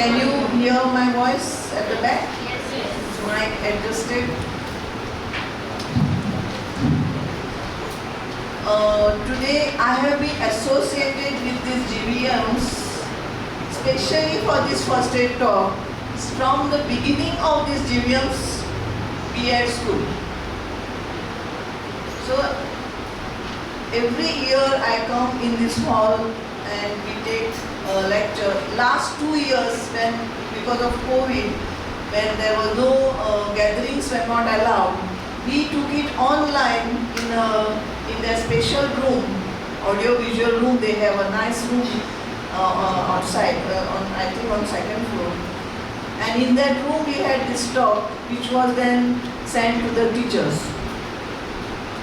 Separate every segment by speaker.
Speaker 1: Can you hear my voice at the back?
Speaker 2: Yes, yes.
Speaker 1: Mic adjusted. Today I have been associated with these GVMs, especially for this first aid talk, from the beginning of this GVMs B.Ed school. So every year I come in this hall and we take a lecture. Last 2 years, when because of COVID, when there were no gatherings were not allowed, we took it online in their special room, audio-visual room. They have a nice room outside, I think on second floor. And in that room we had this talk, which was then sent to the teachers.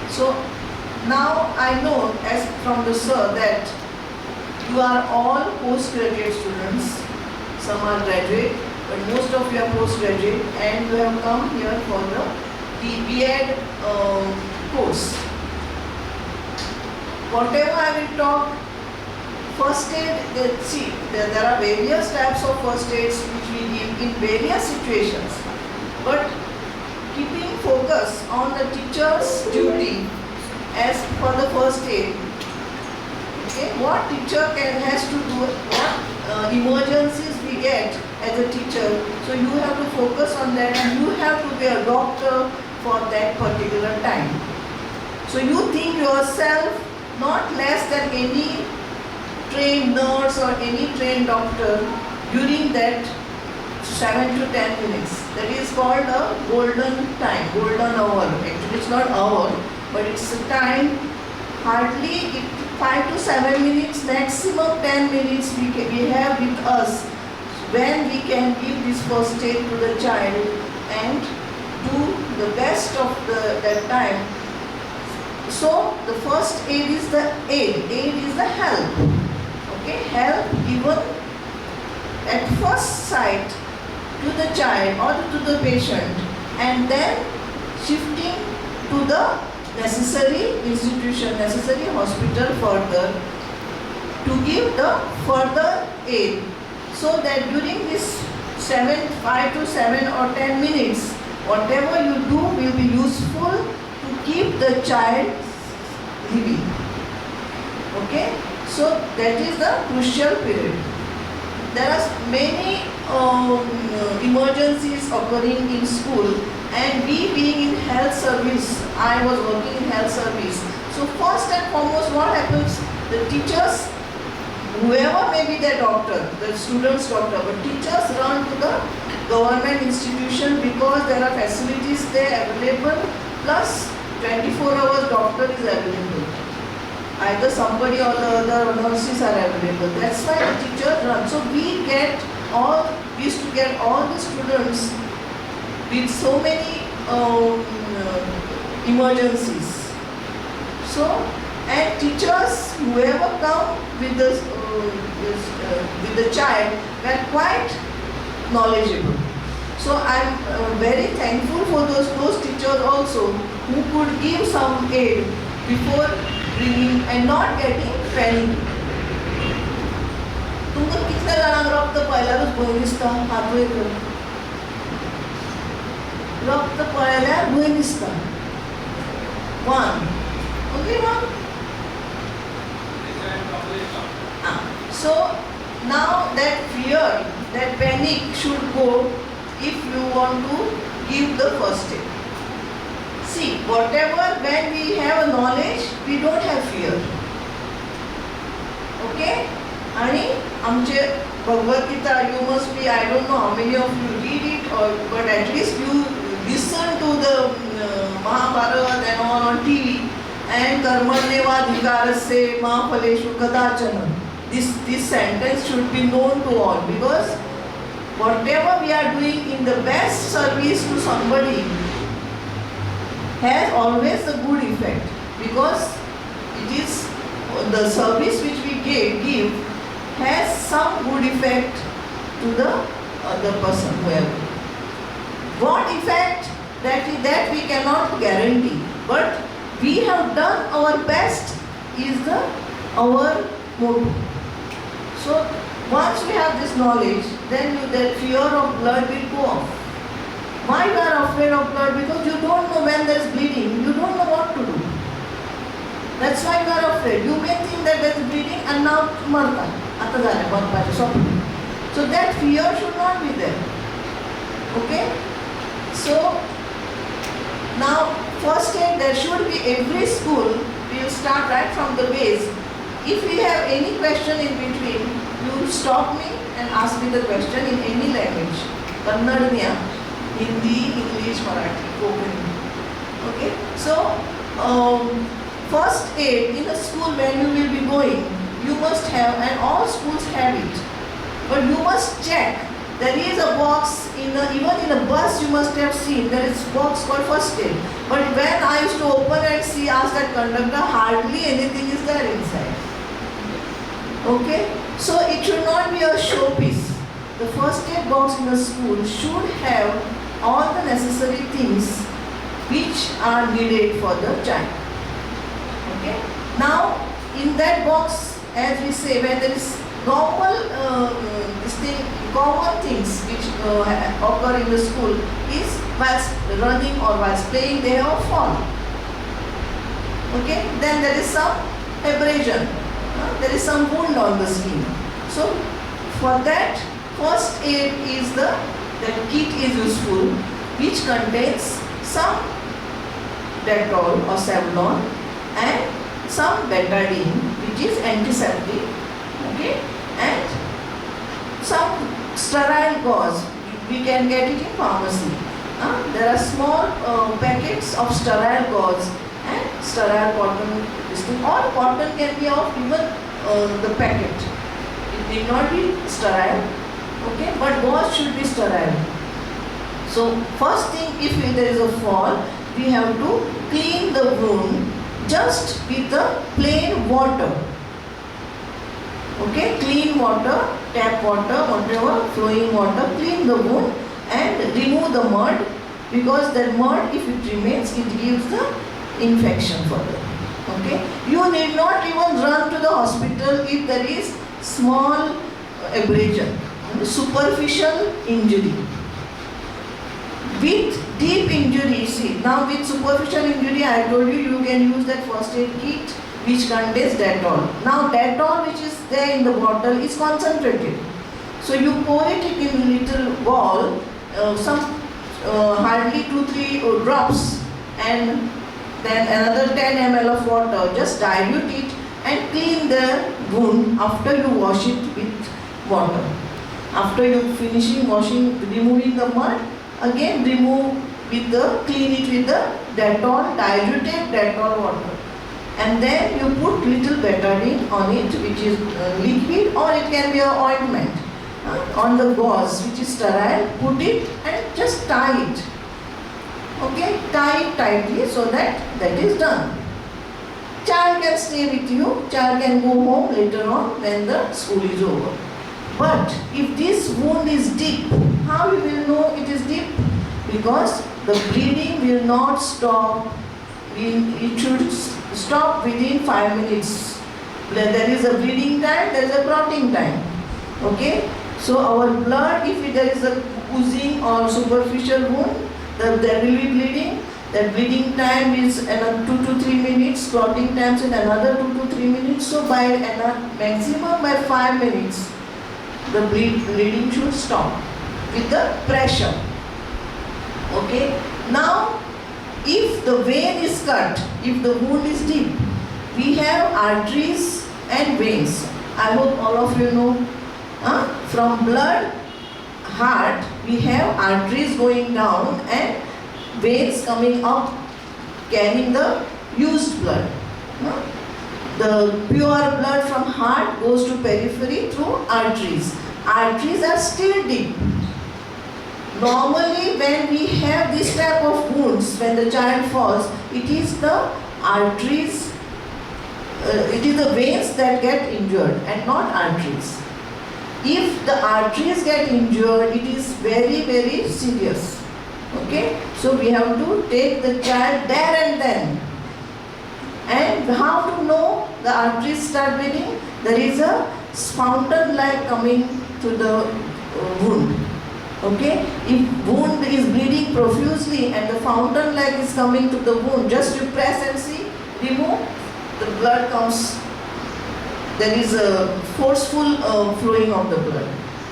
Speaker 1: So now I know, as from the sir, that you are all postgraduate students. Some are graduate, but most of you are postgraduate, and you have come here for the B.Ed course. Whatever I will talk, first aid, there are various types of first aids which we give in various situations. But keeping focus on the teacher's duty as for the first aid, okay, what teacher has to do, what emergencies we get as a teacher, so you have to focus on that, and you have to be a doctor for that particular time. So you think yourself not less than any trained nurse or any trained doctor during that 7 to 10 minutes. That is called a golden time, golden hour. Actually it's not hour, but it's a time, hardly 5 to 7 minutes, maximum 10 minutes we have with us when we can give this first aid to the child and do the best of that time. So the first aid is the aid is the help. Okay, help given at first sight to the child or to the patient, and then shifting to the necessary institution, necessary hospital further to give the further aid, so that during this 5 to 7 or 10 minutes, whatever you do will be useful to keep the child living. Okay, so that is the crucial period. There are many emergencies occurring in school, and we being in health service, I was working in health service. So first and foremost, what happens? The teachers, whoever may be their doctor, the student's doctor, but teachers run to the government institution because there are facilities there available, plus 24 hours doctor is available. Either somebody or the other nurses are available. That's why the teachers run. So we used to get all the students with so many emergencies. So, and teachers, whoever come with the child, were quite knowledgeable. So I'm very thankful for those teachers also who could give some aid before bringing and not getting panic. तुमकां कितल्या जाणांक रक्त पळयल्यारूच भंय दिसता? हात वयर कर. रक्त पळयल्यार भंय दिसता. One. Okay, ma'am? So now that fear, that panic should go if you want to give the first aid. See, whatever, when we have a knowledge, we don't have fear. Okay? आणि आमचे Bhagavad Gita, you must be, I don't know how many of you read it, but at least you listen to the Mahabharata and all on TV. And karmanyevadhikarasya ma phaleshu kadachana. This sentence should be known to all, because whatever we are doing in the best service to somebody has always a good effect, because it is the service which we give has some good effect to the other person, whoever. What effect, that we cannot guarantee, but we have done our best is our motto. So Once we have this knowledge, then that fear of blood will go off. Why you are afraid of blood? Because you don't know when there is bleeding, you don't know what to do. That's why you are afraid. You may think that there is bleeding and now marta. So that fear should not be there. Okay? So now first aid there should be every school. We will start right from the base. If we have any question in between, you stop me and ask me the question in any language. Kannada, Hindi, English, Marathi, Konkani. Okay? So first aid in a school when you will be going, you must have, and all schools have it. But you must check. There is a box even in a bus you must have seen. There is a box called first aid. But when I used to open and see, ask that conductor, hardly anything is there inside. Okay? So it should not be a showpiece. The first aid box in a school should have all the necessary things which are needed for the child. Okay? Now, in that box, as we say, when there is normal common things which occur in the school is whilst running or whilst playing, they have fall. Okay? Then there is some abrasion. There is some wound on the skin. So, for that, first aid is that kit is useful, which contains some Dettol or Savlon and some betadine, which is antiseptic, okay, and some sterile gauze. We can get it in pharmacy. There are small packets of sterile gauze and sterile cotton. All cotton can be of even the packet. It need not be sterile, okay, but gauze should be sterile. So first thing, if there is a fall, we have to clean the wound just with the plain water. Okay, clean water, tap water, whatever, flowing water, clean the wound and remove the mud, because that mud, if it remains, it gives the infection further. Okay, you need not even run to the hospital if there is small abrasion, superficial injury. With deep injury, see, now with superficial injury, I told you, you can use that first aid kit which contains Dettol. Now Dettol which is there in the bottle is concentrated. So you pour it in a little ball, hardly 2-3 drops, and then another 10 ml of water. Just dilute it and clean the wound after you wash it with water. After you finishing washing, removing the mud, again clean it with the Dettol, diluted Dettol water. And then you put little betadine on it, which is liquid, or it can be an ointment. On the gauze, which is sterile, put it and just tie it. Okay, tie it tightly so that is done. Child can stay with you, child can go home later on when the school is over. But if this wound is deep, how you will know it is deep? Because the bleeding will not stop. It should stop within 5 minutes. There is a bleeding time, there is a clotting time. Okay? So our blood, if there is a oozing or superficial wound, there will be bleeding. That bleeding time is 2 to 3 minutes, clotting time is another 2 to 3 minutes. So by maximum by 5 minutes, the bleeding should stop with the pressure. Okay? Now, if the vein is cut, if the wound is deep, we have arteries and veins. I hope all of you know. From blood, heart, we have arteries going down and veins coming up carrying the used blood. The pure blood from heart goes to periphery through arteries. Arteries are still deep. Normally when we have this type of wounds, when the child falls, it is the arteries, it is the veins that get injured and not arteries. If the arteries get injured, it is very, very serious. Okay? So we have to take the child there and then. And how to know the arteries start bleeding? There is a fountain like coming to the wound. Okay, if wound is bleeding profusely and the fountain like is coming to the wound, just you press and see, remove, the blood comes. There is a forceful flowing of the blood.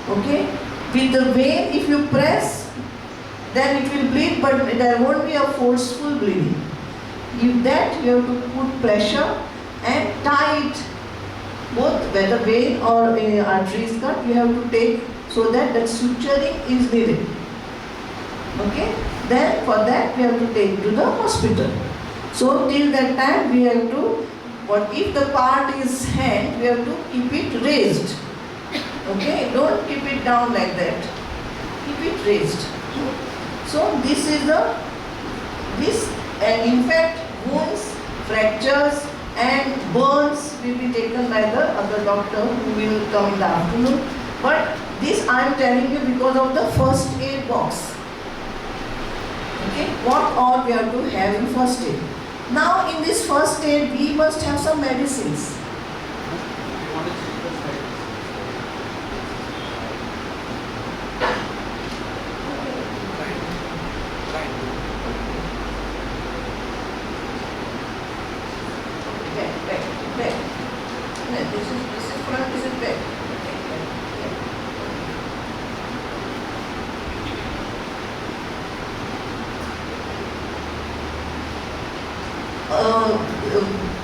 Speaker 1: Okay, with the vein, if you press, then it will bleed, but there won't be a forceful bleeding. If that, you have to put pressure and tie it, both whether vein or artery is cut, you have to take so that suturing is needed. Okay, then for that we have to take to the hospital. So till that time we have to, what if the part is hand, we have to keep it raised. Okay, don't keep it down like that. Keep it raised. So this is and in fact wounds, fractures and burns will be taken by the other doctor who will come in the afternoon. But this I am telling you because of the first aid box. Okay, what all we have to have in first aid. Now in this first aid we must have some medicines. This is front, this is back.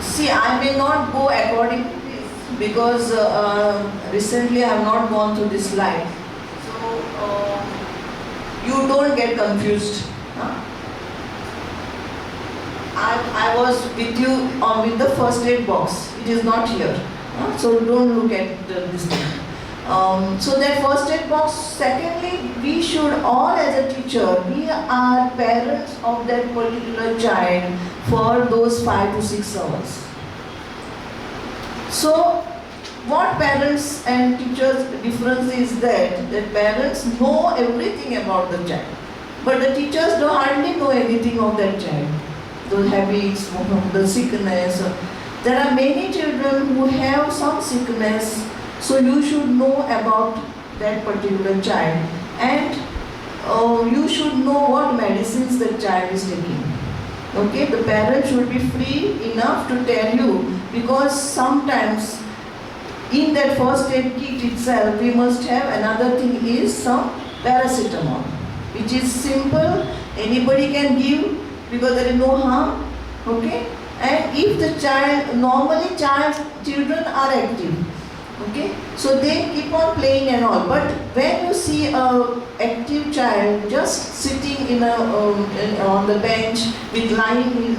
Speaker 1: See, I may not go according to this because recently I have not gone through this slide. So you don't get confused. Huh? I was with you with the first aid box. It is not here. So don't look at this thing. So that first aid box. Secondly, we should all as a teacher, we are parents of that particular child for those 5 to 6 hours. So what parents and teachers difference is that parents know everything about the child, but the teachers don't hardly know anything of that child. The habits, the sickness. There are many children who have some sickness, so you should know about that particular child, and you should know what medicines the child is taking. Okay, the parent should be free enough to tell you, because sometimes in that first aid kit itself we must have another thing is some paracetamol, which is simple, anybody can give because there is no harm. Okay, and if the child, normally children are active. Okay, so they keep on playing and all, but when you see a active child just sitting in on the bench with lying his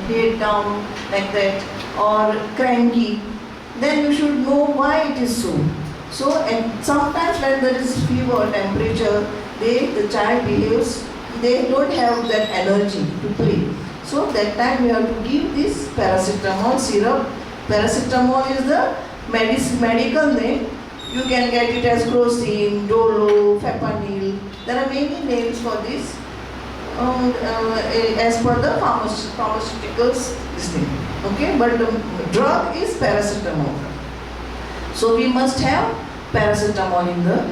Speaker 1: head down like that, or cranky, then you should know why it is so. So sometimes when there is fever, temperature, the child behaves, they don't have that energy to play. So that time we have to give this paracetamol syrup. Paracetamol is the medical name. You can get it as Crocin, Dolo, Fepanyl. There are many names for this as per the pharmaceuticals thing. Okay, but the drug is paracetamol. So we must have paracetamol in the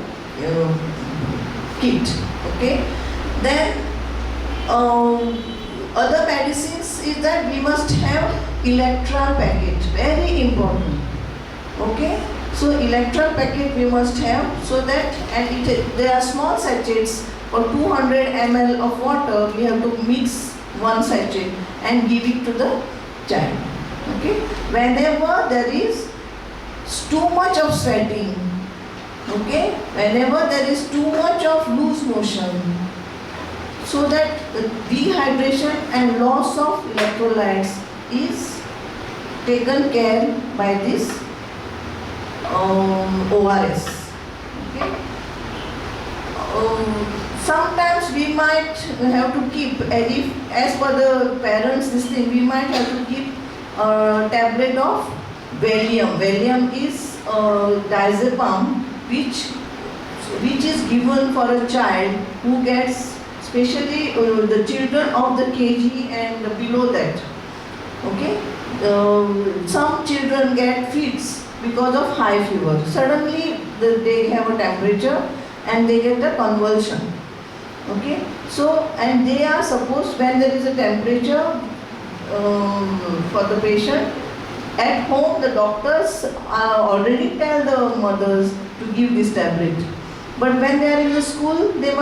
Speaker 1: kit. Okay, then other medicines is that we must have electral packet. Very important. Okay, so electral packet we must have, so that, and there are small sachets for 200 ml of water. We have to mix one sachet and give it to the child. Okay, whenever there is too much of sweating, okay, whenever there is too much of loose motion, so that the dehydration and loss of electrolytes is taken care by this ORS. Okay. Sometimes we might have to keep, if as per the parents this thing, we might have to keep a tablet of Valium. Valium is diazepam, which is given for a child who gets, especially the children of the KG and below that. Okay, some children get fits because of high fever. Suddenly they have a temperature and they get a convulsion. Okay, so and they are supposed, when there is a temperature for the patient, at home the doctors already tell the mothers to give this tablet. But when they are in the school, they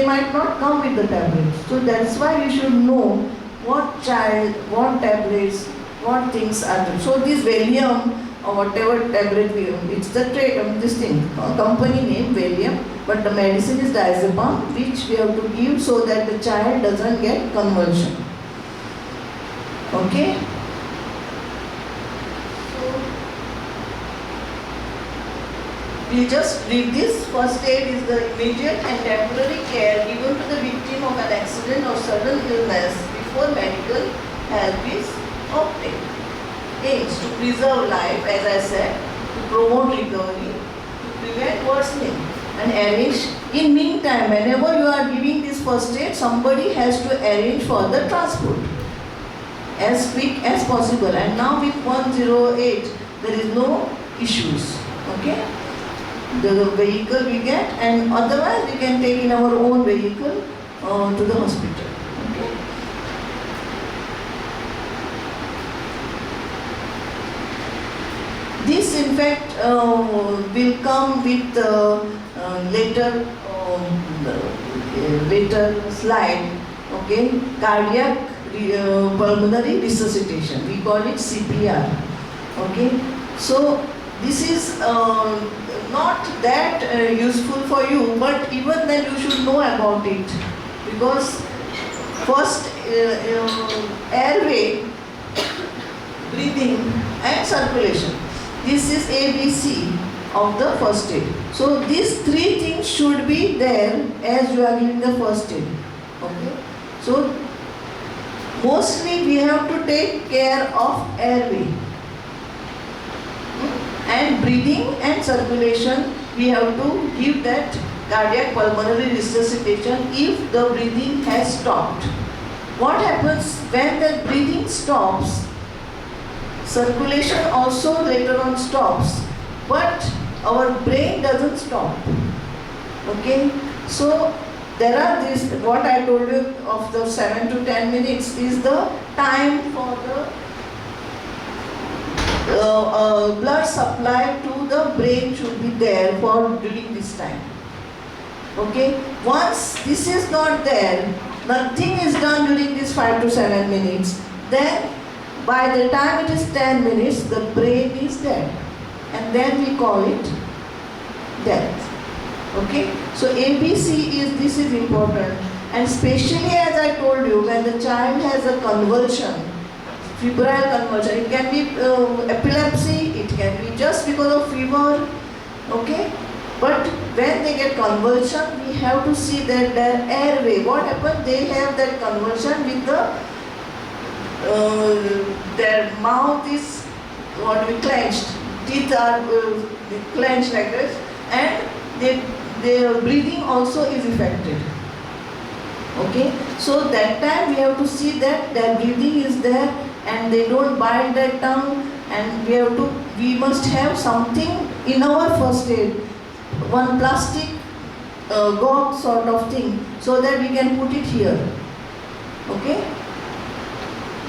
Speaker 1: might not come with the tablets. So that's why you should know what child, what tablets, what things are there. So this Valium or whatever tablet it's the this thing, company name Valium, but the medicine is diazepam, which we have to give so that the child doesn't get convulsion. Okay. We just read this. First aid is the immediate and temporary care given to the victim of an accident or sudden illness before medical help is obtained. Aims to preserve life, as I said, to promote recovery, to prevent worsening, and arrange. In meantime, whenever you are giving this first aid, somebody has to arrange for the transport as quick as possible. And now with 108, there is no issues. Okay. The vehicle we get, and otherwise we can take in our own vehicle to the hospital. Okay. This in fact will come with later slide. Okay, cardiac pulmonary resuscitation. We call it CPR. Okay, so this is not that useful for you, but even then you should know about it, because first airway, breathing and circulation. This is ABC of the first aid. So these three things should be there as you are giving the first aid. Okay. So mostly we have to take care of airway. And breathing and circulation, we have to give that cardiac pulmonary resuscitation if the breathing has stopped. What happens when the breathing stops? Circulation also later on stops, but our brain doesn't stop. Okay, so there are this, what I told you of the 7 to 10 minutes is the time for the blood supply to the brain should be there for during this time. Okay, once this is not there, nothing is done during this 5 to 7 minutes, then by the time it is 10 minutes, the brain is dead, and then we call it death. Okay, so ABC is, this is important, and especially as I told you, when the child has a convulsion, febrile convulsion, it can be epilepsy, it can be just because of fever, okay? But when they get convulsion, we have to see that their airway, what happens, they have that convulsion with the, their mouth is what we clenched, teeth are clenched like this, and their breathing also is affected. Okay, so that time we have to see that their breathing is there and they don't bite their tongue, and we must have something in our first aid, one plastic gauze sort of thing, so that we can put it here. Okay,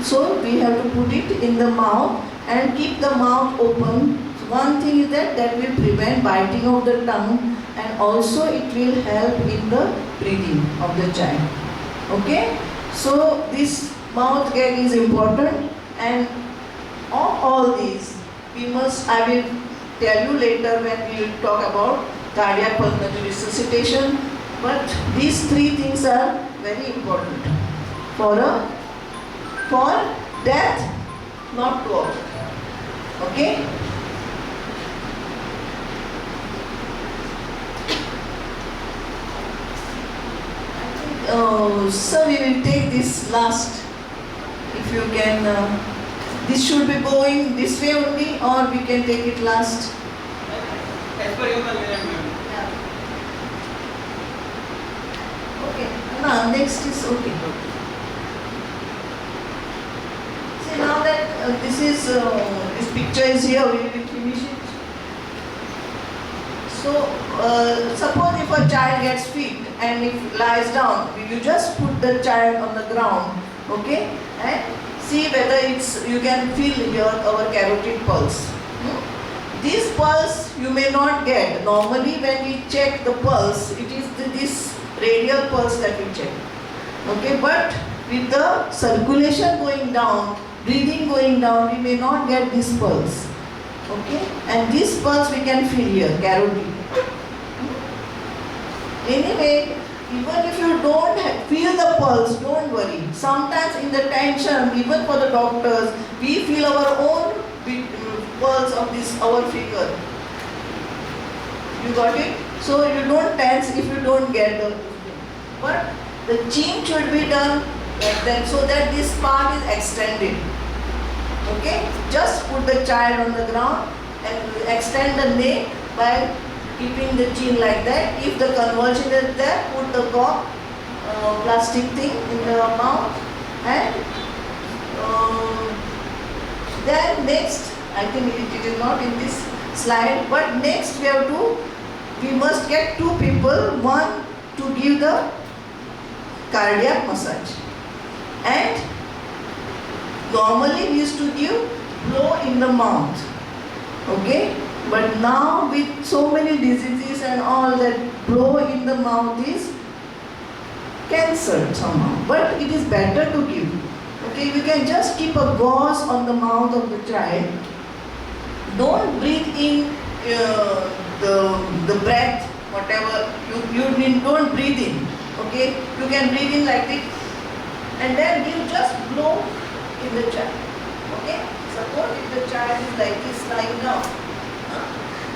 Speaker 1: so we have to put it in the mouth and keep the mouth open. One thing is that will prevent biting of the tongue, and also it will help in the breathing of the child. Okay, so this mouth gag is important, and of all these I will tell you later when we will talk about cardiac pulmonary resuscitation, but these three things are very important for death not to occur. Okay. So we will take this last, if you can, this should be going this way only, or we can take it last.
Speaker 2: As per your convenience.
Speaker 1: Yeah. Okay, now next is okay. See, now that this picture is here, we will finish it. So suppose if a child gets fit and if lies down, you just put the child on the ground, okay, and see whether you can feel our carotid pulse. This pulse you may not get. Normally when we check the pulse, it is this radial pulse that we check. Okay, but with the circulation going down, breathing going down, we may not get this pulse. Okay, and this pulse we can feel here, carotid. Anyway, even if you don't feel the pulse, don't worry. Sometimes in the tension, even for the doctors, we feel our own pulse of this, our finger. You got it? So you don't tense if you don't get the. But the chin should be done like that so that this part is extended. Okay? Just put the child on the ground and extend the neck by keeping the chin like that. If the conversion is there, put the cork, plastic thing in the mouth, and then next, I think it is not in this slide, but next we must get two people, one to give the cardiac massage, and normally we used to give blow in the mouth, okay? But now with so many diseases and all that, blow in the mouth is cancelled somehow. But it is better to give. Okay, we can just keep a gauze on the mouth of the child. Don't breathe in the breath, whatever you don't breathe in. Okay, you can breathe in like this, and then you just blow in the child. Okay, suppose if the child is like this lying down.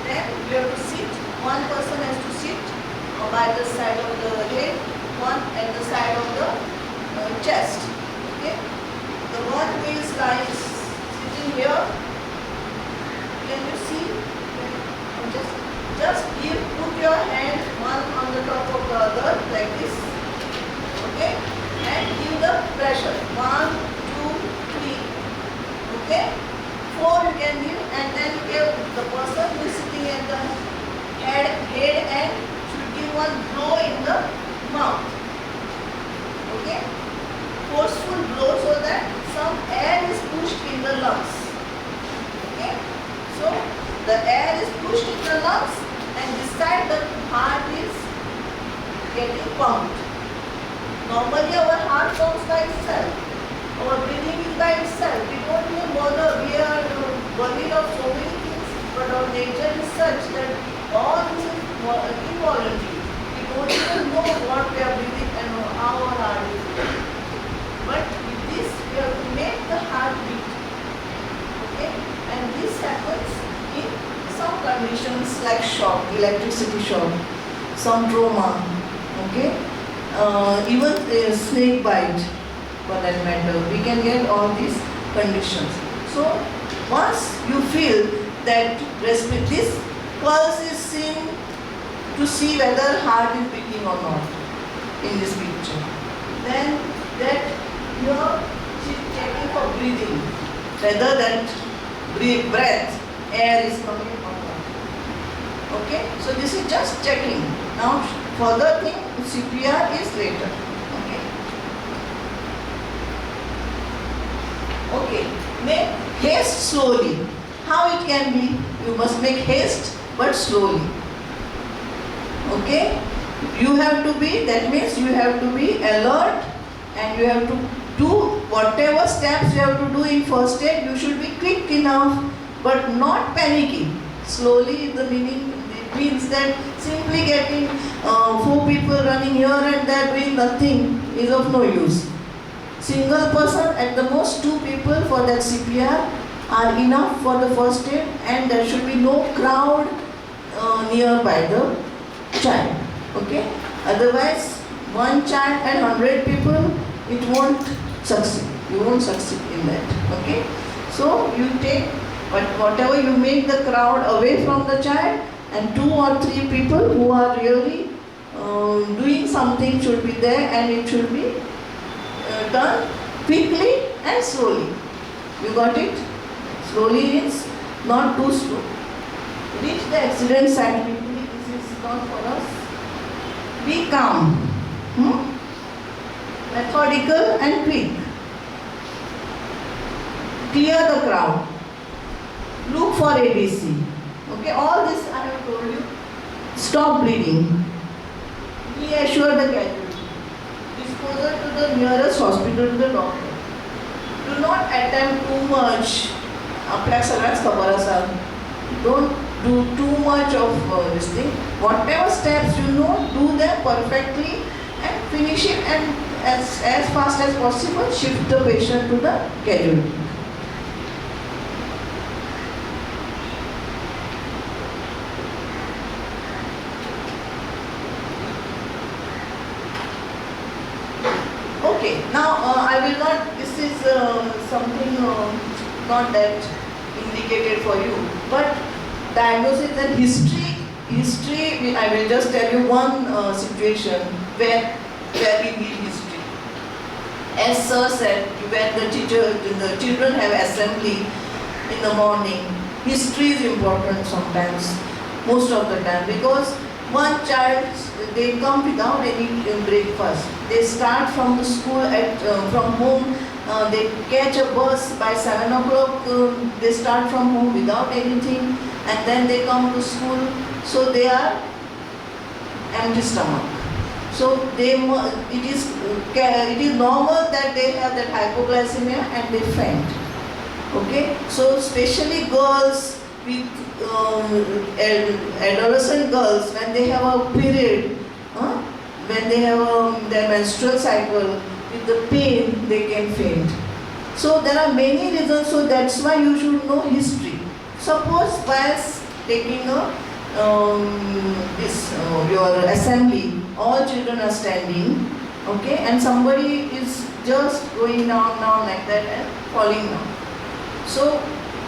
Speaker 1: Then you have to sit, one person has to sit by the side of the head, one at the side of the chest. Okay? The one who is lying, sitting here, can you see? Just put your hand one on the top of the other like this. Okay? And give the pressure. 1, 2, 3. Okay? 4 you can give, and then give the person who is sitting at the head and should give one blow in the mouth. Okay? Forceful blow so that some air is pushed in the lungs. Okay? So the air is pushed in the lungs, and this side the heart is getting pumped. Normally our heart pumps by itself. Our breathing is by itself. We don't even bother. We are worried of so many things, but our nature is such that all this is involuntary. We don't even know what we are breathing and how our heart is beating. But with this, we have to make the heart beat. Okay? And this happens in some conditions like shock, electricity shock, some trauma. Okay? Even a snake bite. For that matter, we can get all these conditions. So once you feel that this pulse is seen to see whether heart is beating or not in this picture, then that you are checking for breathing, whether that breath, air is coming or not. Okay, so this is just checking. Now further thing, CPR is later. Okay, make haste slowly. How it can be? You must make haste but slowly. Okay? You have to be, that means you have to be alert, and you have to do whatever steps you have to do in first aid. You should be quick enough but not panicking. Slowly, the meaning, it means that simply getting 4 people running here and there doing nothing is of no use. Single person, at the most 2 people for that CPR are enough for the first aid, and there should be no crowd nearby the child. Okay? Otherwise, one child and 100 people, it won't succeed. You won't succeed in that. Okay? So you take, but whatever you make the crowd away from the child, and 2 or 3 people who are really doing something should be there, and it should be done quickly and slowly. You got it? Slowly means not too slow. Reach the accident site quickly is not for us. Be calm, methodical and quick. Clear the crowd. Look for ABC. Okay, all this I have told you. Stop bleeding. Reassure the casualty. Disposal to the nearest hospital to the doctor. Do not attempt too much. आपल्या सगळ्याच खबर आसा. Don't do too much of this thing. Whatever steps you know, do them perfectly and finish it, and as fast as possible shift the patient to the casualty. Okay, now I will not, this is something not that indicated for you, but diagnosis and history, I will just tell you one situation where we need history. As sir said, when the children have assembly in the morning, history is important sometimes, most of the time, because one child, they come without any breakfast. They start from the school from home. They catch a bus by 7 o'clock. They start from home without anything, and then they come to school. So they are empty stomach. So it is normal that they have that hypoglycemia and they faint. Okay. So especially girls with adolescent girls, when they have a period, when they have their menstrual cycle, with the pain they can faint. So there are many reasons, so that's why you should know history. Suppose whilst taking your assembly, all children are standing, okay, and somebody is just going down like that and falling down. So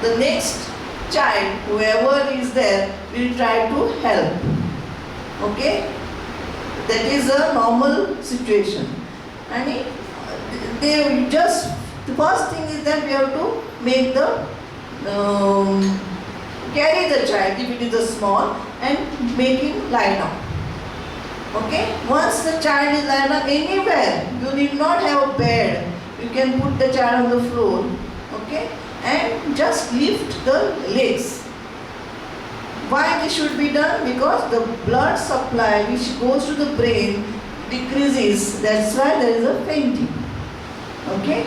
Speaker 1: the next child, whoever is there, will try to help. Okay? That is a normal situation. And the first thing is that we have to make carry the child, if it is a small, and make him lie down. Okay? Once the child is lying down anywhere, you need not have a bed. You can put the child on the floor. Okay? And just lift the legs. Why this should be done? Because the blood supply which goes to the brain decreases. That's why there is a fainting. Okay?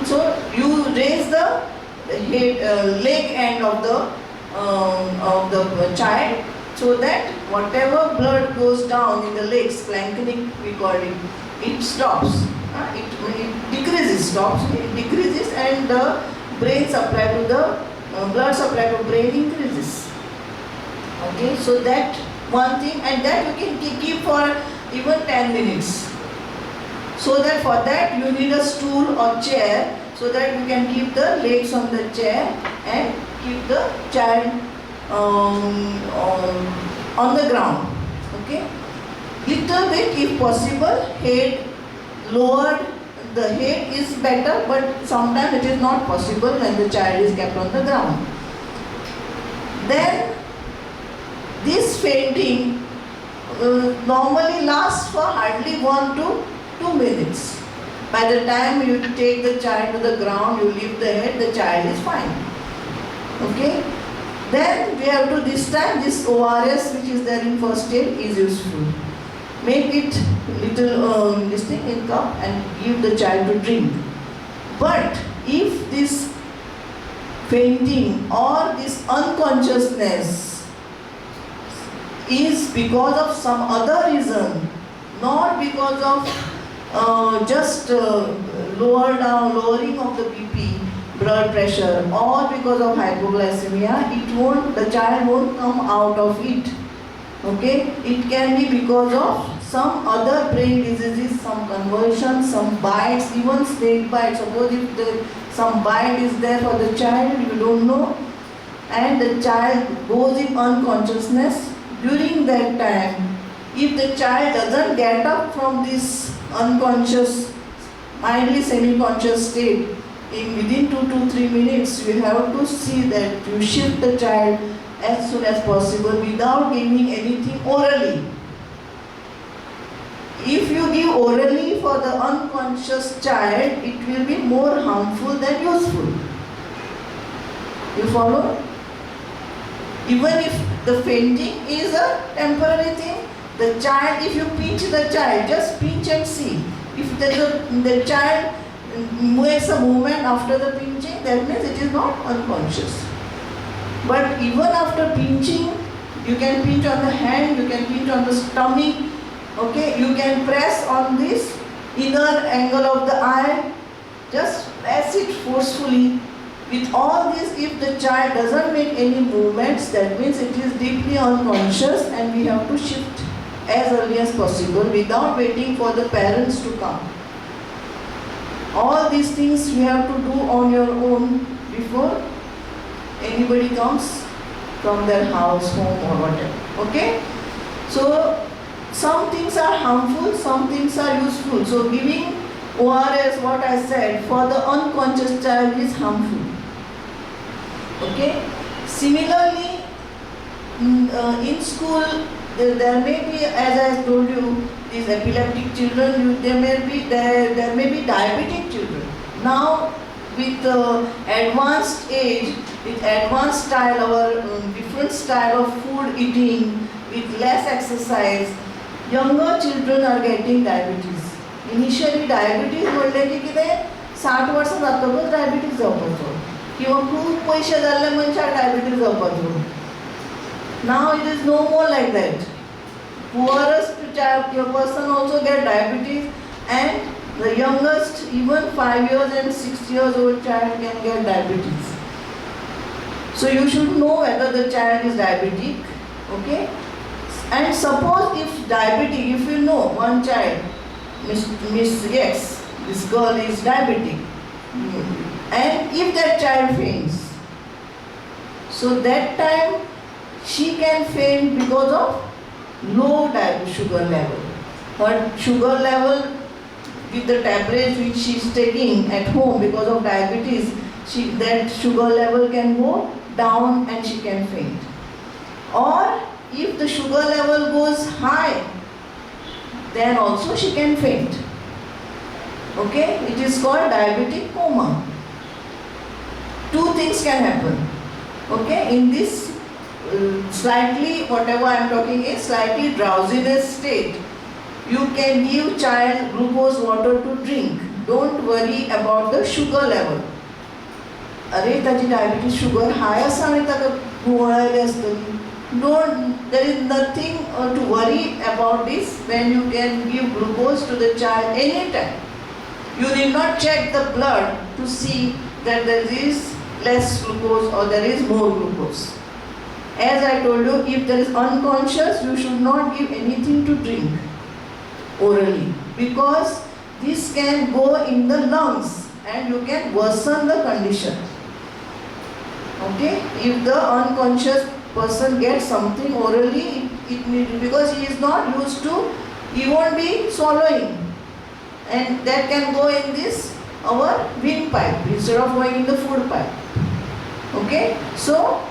Speaker 1: So you raise the leg end of the child, so that whatever blood goes down in the legs, clanking we call it, it stops. It decreases, it decreases, and the brain supply to the blood supply to brain increases. Okay, so that one thing, and that you can keep for even 10 minutes. So that for that you need a stool or chair, so that you can keep the legs on the chair and keep the child on the ground. Okay, little bit if possible, head lowered. The head is better, but sometimes it is not possible when the child is kept on the ground. Then this fainting normally lasts for hardly 1 to 2 minutes. By the time you take the child to the ground, you lift the head, the child is fine. Okay? Then we have to, this time, this ORS which is there in first aid is useful. Make it little this thing in cup and give the child to drink. But if this fainting or this unconsciousness is because of some other reason, not because of just lowering of the BP, blood pressure, or because of hypoglycemia, the child won't come out of it. Okay, it can be because of some other brain diseases, some convulsions, some bites, even snake bites. Suppose if some bite is there for the child, you don't know, and the child goes in unconsciousness. During that time, if the child doesn't get up from this unconscious, mildly semi-conscious state, within 2 to 3 minutes, you have to see that you shift the child as soon as possible without giving anything orally. If you give orally for the unconscious child, it will be more harmful than useful. You follow? Even if the fainting is a temporary thing, the child, if you pinch the child, just pinch and see. If the child makes a movement after the pinching, that means it is not unconscious. But even after pinching, you can pinch on the hand, you can pinch on the stomach, okay? You can press on this inner angle of the eye, just press it forcefully. With all this, if the child doesn't make any movements, that means it is deeply unconscious and we have to shift as early as possible without waiting for the parents to come. All these things you have to do on your own before anybody comes from their house, home or whatever. Okay? So, some things are harmful, some things are useful. So, giving ORS, what I said, for the unconscious child is harmful. Okay? Similarly, in school, there may be, as I told you, these epileptic children, there may be diabetic children. Now, with advanced age, with advanced style or different style of food eating, with less exercise, younger children are getting diabetes. Initially diabetes म्हणले की कितें 60 वर्सां जातकच diabetes जावपाचो किंवा खूब पयशे जाल्ले मनशाक diabetes जावपाचो. Now it is no more like that. Poorest person also get diabetes, and the youngest, even 5 years and 6 years old child can get diabetes. So you should know whether the child is diabetic, okay? And suppose if diabetic, if you know one child, Miss X, this girl is diabetic, and if that child faints, so that time she can faint because of low sugar level. Her sugar level with the tablets which she is taking at home because of diabetes, that sugar level can go down and she can faint. Or if the sugar level goes high, then also she can faint. Okay? It is called diabetic coma. Two things can happen. Okay? In this slightly, whatever I am talking is slightly drowsiness state, you can give child glucose water to drink. Don't worry about the sugar level. अरे ताची diabetes sugar high आसा आनी ताका घुंवळायली आसतली. There is nothing to worry about this when you can give glucose to the child anytime. You need not check the blood to see that there is less glucose or there is more glucose. As I told you, if there is unconscious, you should not give anything to drink orally, because this can go in the lungs and you can worsen the condition. Okay? If the unconscious person gets something orally, because he is not used to, he won't be swallowing, and that can go in this our windpipe instead of going in the food pipe. Okay? So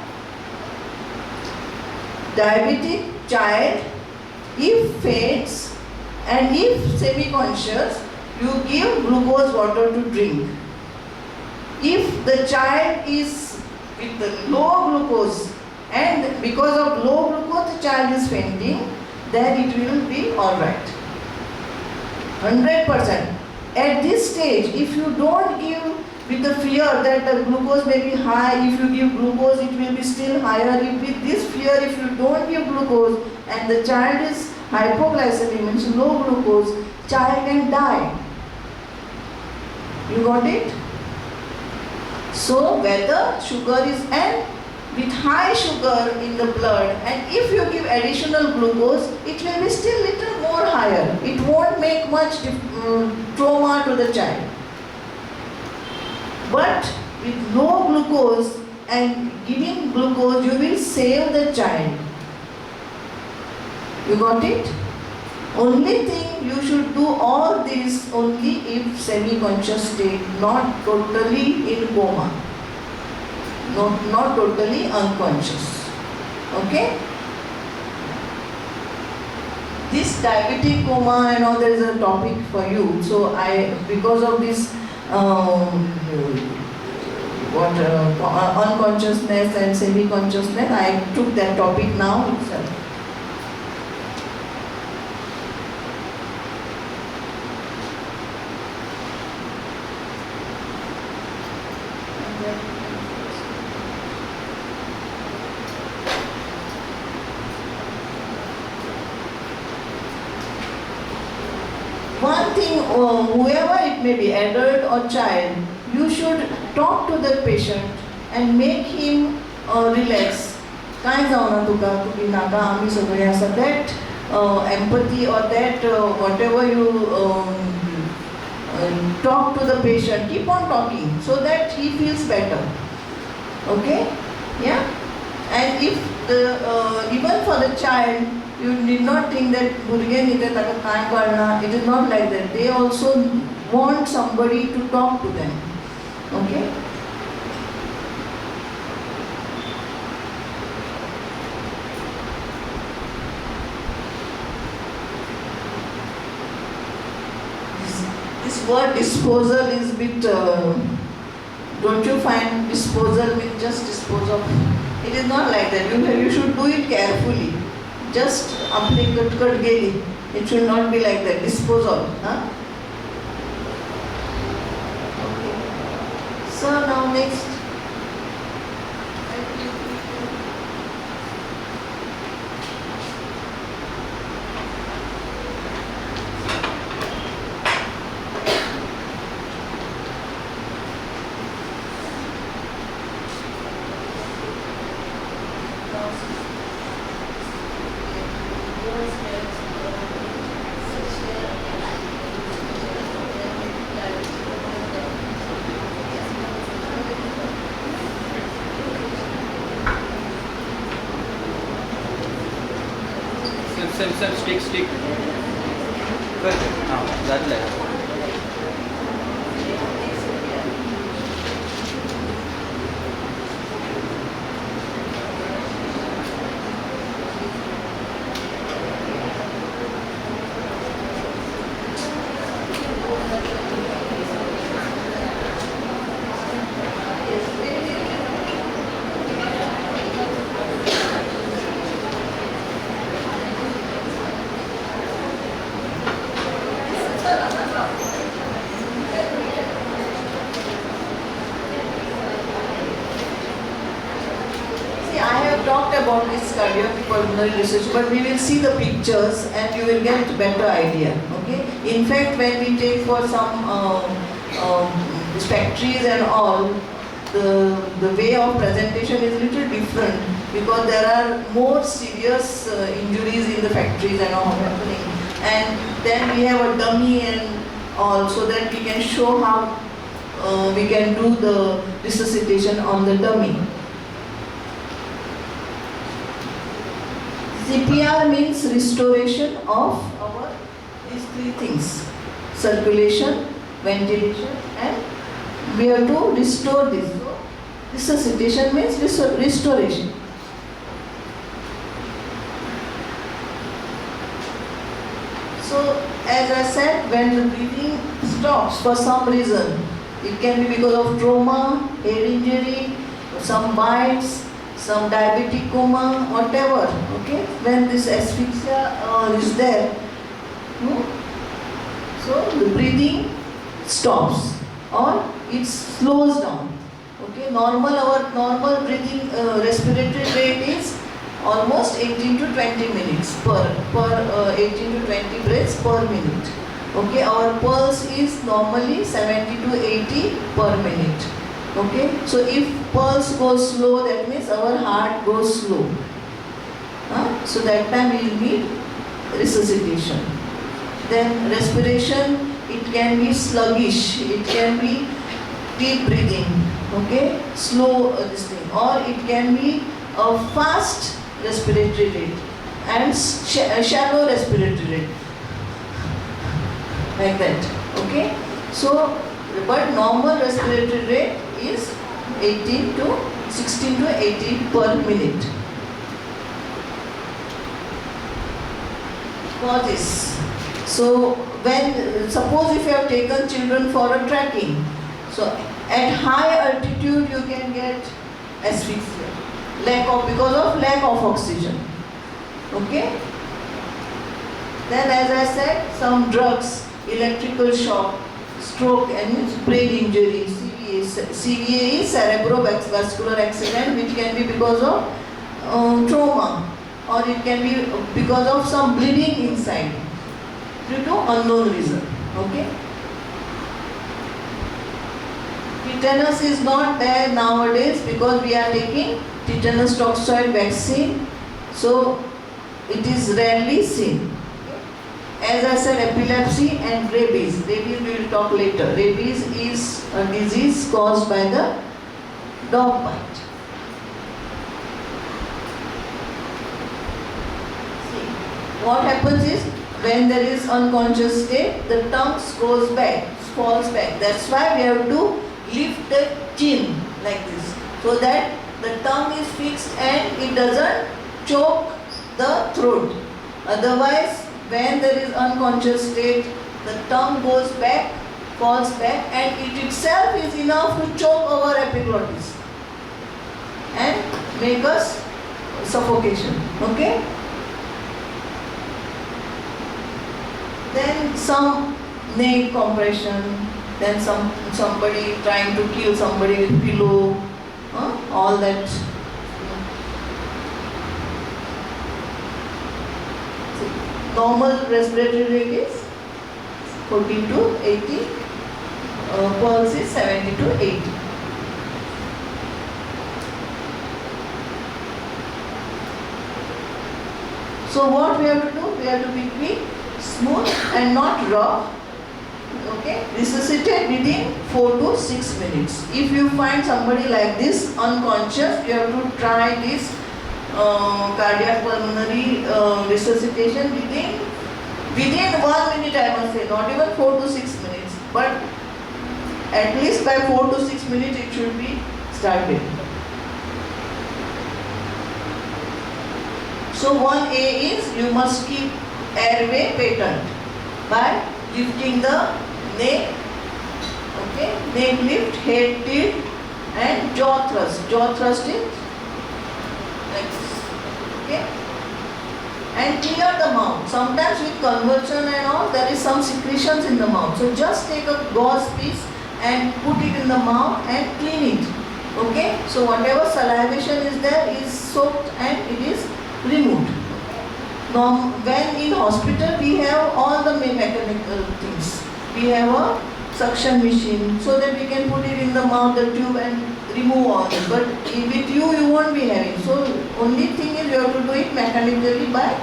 Speaker 1: diabetic child, if faints and if semi-conscious, you give glucose water to drink. If the child is with the low glucose and because of low glucose the child is fainting, then it will be alright. 100%. At this stage, if you don't give with the fear that the glucose may be high, if you give glucose it will be still higher. If with this fear, if you don't give glucose and the child is hypoglycemic, means low glucose, child can die. You got it? So whether sugar is, and with high sugar in the blood, and if you give additional glucose, it will be still little more higher. It won't make much trauma to the child. But with low glucose and giving glucose, you will save the child. You got it? Only thing, you should do all this only if semi-conscious state, not totally in coma, not totally unconscious. Okay? This diabetic coma and all, there is a topic for you. So because of this unconsciousness and semi-consciousness, I took that topic now itself. One thing, whoever it may be, adult or child, you should talk to the patient and make him relax. काय जावना तुका तुमी नाका आमी सगळे आसा that empathy or that whatever you talk to the patient, keep on talking so that he feels better. Okay? Yeah? And if even for the child, you need not think that भुरगे न्ही ते ताका कांय कळना. It is not like that. They also want somebody to talk to them. Okay? This word disposal is bit. Don't you find disposal means just dispose of? It is not like that. You should do it carefully. Just आपली कटकट गेली. It should not be like that. Dispose of. Huh? Okay. So now next.
Speaker 2: Stick. Perfect. Now, that left. Talked about this cardiopulmonary research, but we will see the pictures and you will get better idea. Okay. In fact, when we take for some factories and all, the way of presentation is little different because there are more serious injuries in the factories and all happening. And then we have a dummy and all, so that we can show how we can do the resuscitation on the dummy. CPR means restoration of these three things: circulation, ventilation, and we have to restore this. So, resuscitation means restoration. So, as I said, when the breathing stops for some reason, it can be because of trauma, head injury, some bites, some diabetic coma, whatever, okay? When this asphyxia is there, so the breathing stops or it slows down, okay? Our normal breathing respiratory rate is almost 18 to 20 minutes per 18 to 20 breaths per minute, okay? Our pulse is normally 70 to 80 per minute. Okay, so if pulse goes slow, that means our heart goes slow. So that time we will need resuscitation. Then respiration, it can be sluggish, it can be deep breathing, okay, slow this thing, or it can be a fast respiratory rate and shallow respiratory rate, like that. Okay, so but normal respiratory rate is 16 to 18 per minute. causes. So when, suppose if you have taken children for a trekking, so at high altitude you can get asphyxia, because of lack of oxygen. Okay? Then as I said, some drugs, electrical shock, stroke and brain injury, CVA. CVA is cerebrovascular accident, which can be because of trauma, or it can be because of some bleeding inside due to unknown reason. Okay? Tetanus is not there nowadays because we are taking tetanus toxoid vaccine, so it is rarely seen. As I said, epilepsy and rabies. Rabies we will talk later. Rabies is a disease caused by the dog bite. See, what happens is when there is unconscious state, the tongue goes back, falls back. That's why we have to lift the chin like this, so that the tongue is fixed and it doesn't choke the throat. Otherwise, when there is unconscious state, the tongue goes back, falls back, and it itself is enough to choke our epiglottis and make us suffocation. Okay? Then some neck compression, then somebody trying to kill somebody with pillow, all that. Normal respiratory rate is 40 to 80, pulse is 70 to 80. So what we have to do? We have to be quick, smooth and not rough. Okay? Resuscitate within 4 to 6 minutes. If you find somebody like this unconscious, you have to try this cardiac pulmonary resuscitation within 1 minute, I must say, not even 4 to 6 minutes, but at least by 4 to 6 minutes it should be started. So 1A is you must keep airway patent by lifting the neck, okay, neck lift, head tilt and jaw thrust. Jaw thrust is like this, okay, and clear the mouth. Sometimes with convulsion and all, there is some secretions in the mouth. So just take a gauze piece and put it in the mouth and clean it. Okay, so whatever salivation is there is soaked and it is removed. Now, when in hospital we have all the mechanical things. We have a suction machine so that we can put it in the mouth, the tube, and remove all this. But with you won't be having. So only thing is you have to do it mechanically by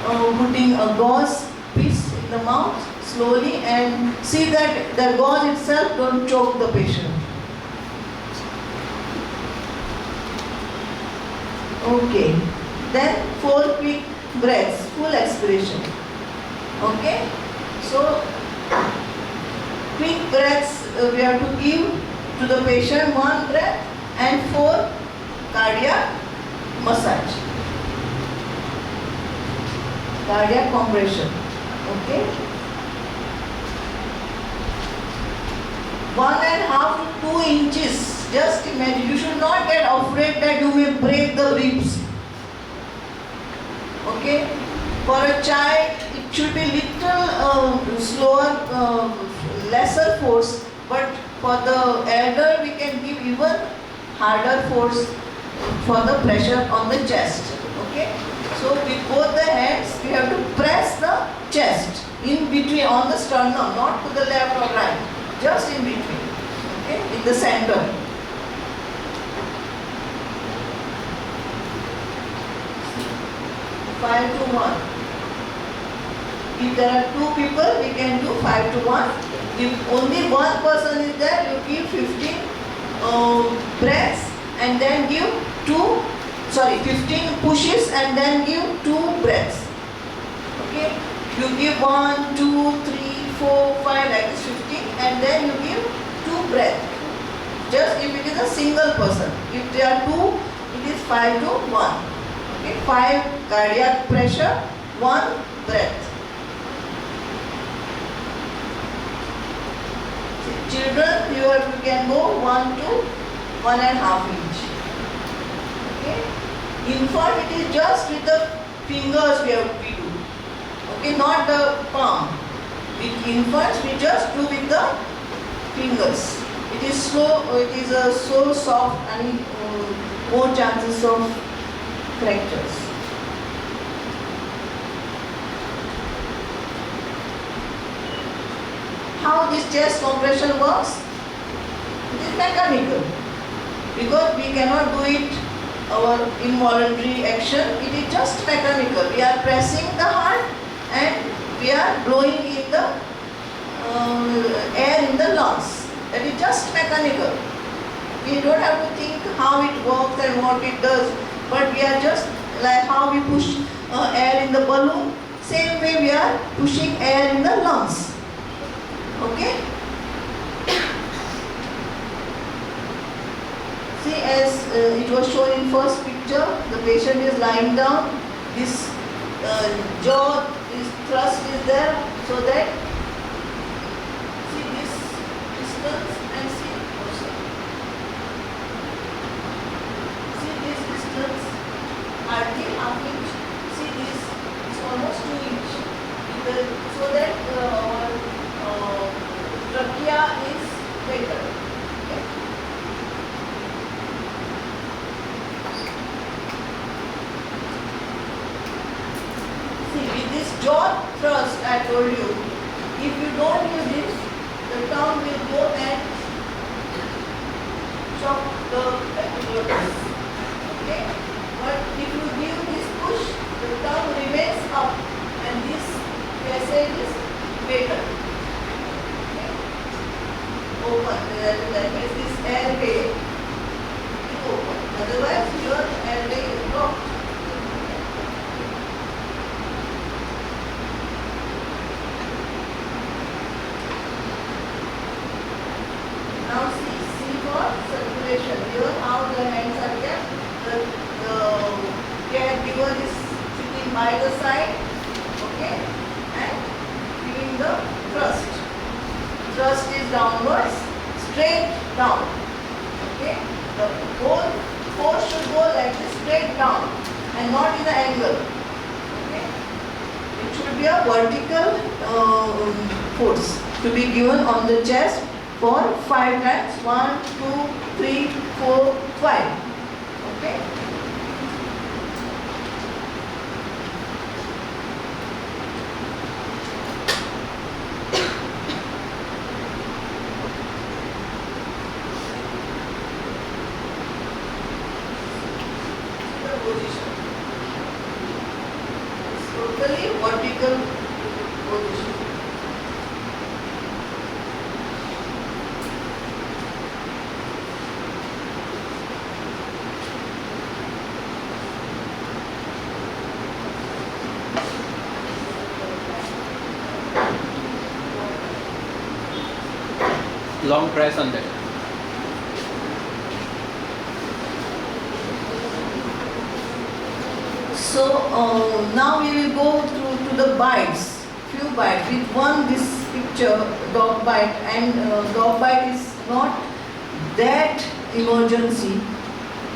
Speaker 2: putting a gauze piece in the mouth slowly and see that the gauze itself don't choke the patient. Okay. Then 4 quick breaths, full expiration. Okay. So quick breaths we have to give to the patient, 1 breath and 4 cardiac massage, cardiac compression. Okay. 1.5 to 2 inches. Just imagine. You should not get afraid that you may break the ribs. Okay. For a child, it should be little slower, lesser force. But for the elder, we can give even harder force for the pressure on the chest. Okay. So with both the hands, we have to press the chest in between on the sternum, not to the left or right, just in between. Okay, in the center. Five to 1. If there are 2 people, we can do 5 to 1. If only one person is there, you give 15 breaths and then give 15 pushes and then give 2 breaths. Okay, you give 1, 2, 3, 4, 5 like this 15 and then you give 2 breaths. Just if it is a single person. If there are 2, it is 5 to 1. Okay, 5 cardiac pressure, 1 breath.
Speaker 1: Children, you can go 1 to 1.5 inch. Okay. Infant, it is just with the fingers we do. Okay, not the palm. With infants, we just do with the fingers. It is so soft and more chances of fractures. How this chest compression works? It is mechanical. Because we cannot do it our involuntary action, it is just mechanical. We are pressing the heart and we are blowing in the air in the lungs. That is just mechanical. We don't have to think how it works and what it does, but we are just like how we push air in the balloon, same way we are pushing air in the lungs. Okay? See, as it was shown in first picture, the patient is lying down, this jaw, this thrust is there, so that, see this distance and see also. See this distance, hardly half inch, see this, it's almost 2 inch. So that our trachea is better. Okay? See, with this jaw thrust, I told you, if you don't use this, the tongue will go and chop the epiglottis. Okay? But if you give this push, the tongue remains up and this passage is better. Okay? Open. That means this airway is open. Otherwise, your airway is blocked. Now see for circulation. Here how the hands are kept. The caregiver is sitting by the side, okay, and giving the thrust. Thrust is downwards, straight down. Okay, the whole force should go like this, straight down, and not in an angle. Okay, it should be a vertical force to be given on the chest for 5 times. 1, 2, 3, 4, 5. Okay. The position. It's totally vertical position.
Speaker 3: Long press on that.
Speaker 1: So now we will go to the bites, few bites. With one this picture, dog bite, and dog bite is not that emergency,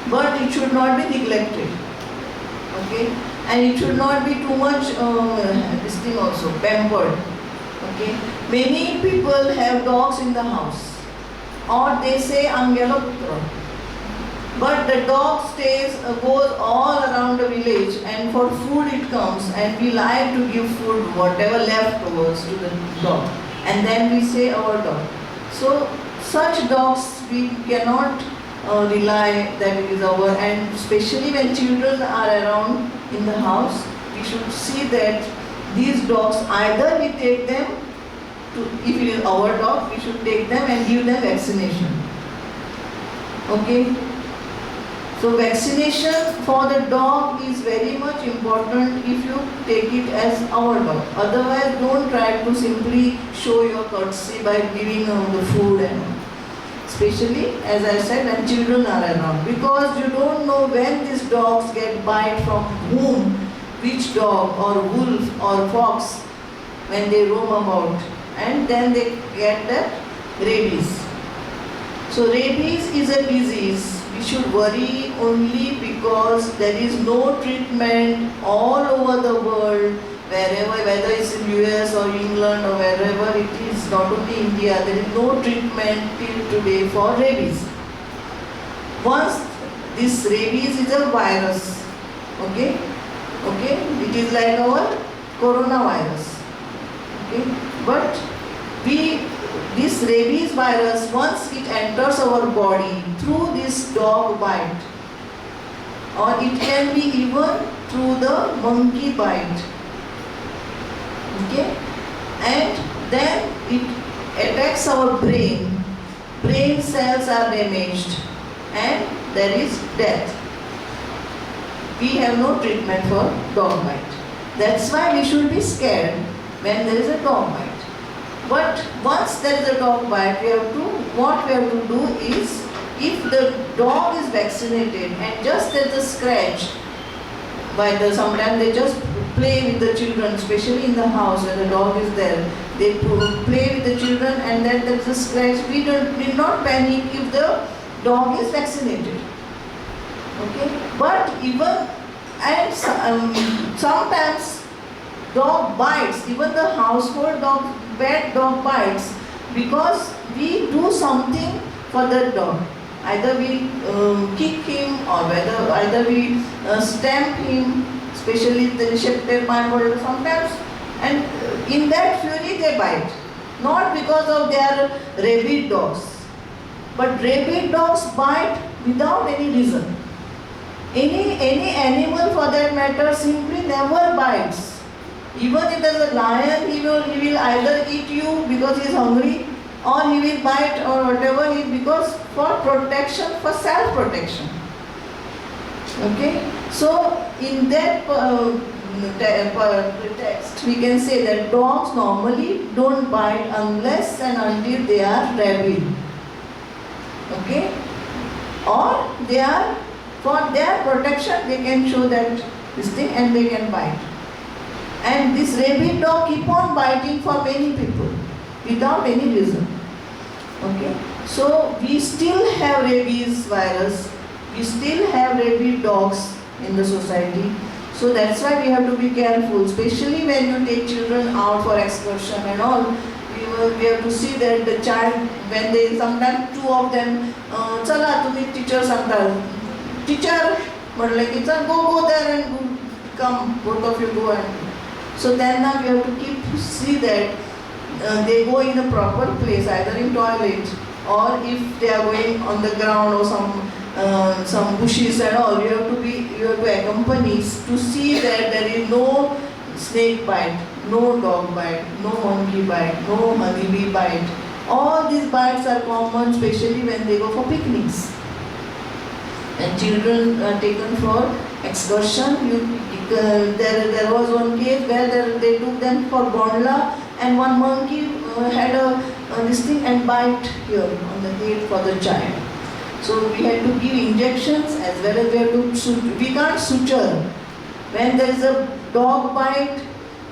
Speaker 1: but it should not be neglected. Okay, and it should not be too much this thing also pampered. Okay, many people have dogs in the house, or they say Angelaputra. But the dog goes all around the village, and for food it comes, and we like to give food, whatever leftovers to the dog, and then we say our dog. So such dogs we cannot rely that it is our, and especially when children are around in the house, we should see that these dogs, either we take them to, if it is our dog, we should take them and give them vaccination. Okay. So vaccination for the dog is very much important if you take it as our dog. Otherwise, don't try to simply show your courtesy by giving the food, and especially, as I said, when children are around. Because you don't know when these dogs get bite from whom, which dog or wolf or fox, when they roam about. And then they get that
Speaker 2: rabies. So rabies is a disease we should worry only because there is no treatment all over the world, wherever, whether it's in US or England or wherever it is, not only India, there is no treatment till today for rabies. Once this rabies is a virus, okay, it is like our coronavirus, okay, but this rabies virus, once it enters our body through this dog bite, or it can be even through the monkey bite, okay, and then it attacks our brain cells are damaged and there is death. We have no treatment for dog bite. That's why we should be scared when there is a dog bite. But once there is a dog bite, what we have to do is, if the dog is vaccinated and just there is a scratch, sometimes they just play with the children, especially in the house when the dog is there. They play with the children and then there is a scratch. We need not panic if the dog is vaccinated. Okay, but even sometimes dog bites, even the household dog, pet dog bites, because we do something for that dog. Either we kick him, or either we stamp him, especially the receptive mind, sometimes, and in that fury they bite. Not because of their rabid dogs, but rabid dogs bite without any reason. Any animal for that matter simply never bites. Even if there is a lion, he will either eat you because he is hungry, or he will bite or whatever, because for protection, for self-protection. Okay, so in that text we can say that dogs normally don't bite unless and until they are rabid. Okay, or they are, for their protection they can show that this thing and they can bite. And this rabid dog keep on biting for many people without any reason. Okay, so we still have rabies virus, we still have rabid dogs in the society. So that's why we have to be careful, especially when you take children out for excursion and all. We have to see that the child, when they, sometimes two of them, chala tumhi teacher सांगतात, teacher म्हटलं की चल go there and come, both of you go and. So then now we have to see that they go in a proper place, either in toilet, or if they are going on the ground or some bushes and all, you have to accompany to see that there is no snake bite, no dog bite, no monkey bite, no honeybee bite. All these bites are common, especially when they go for picnics. And children are taken for excursion. There was one case where they took them for Bondla, and one monkey had this thing and bite here on the head for the child. So we had to give injections as well as we can't suture. When there is a dog bite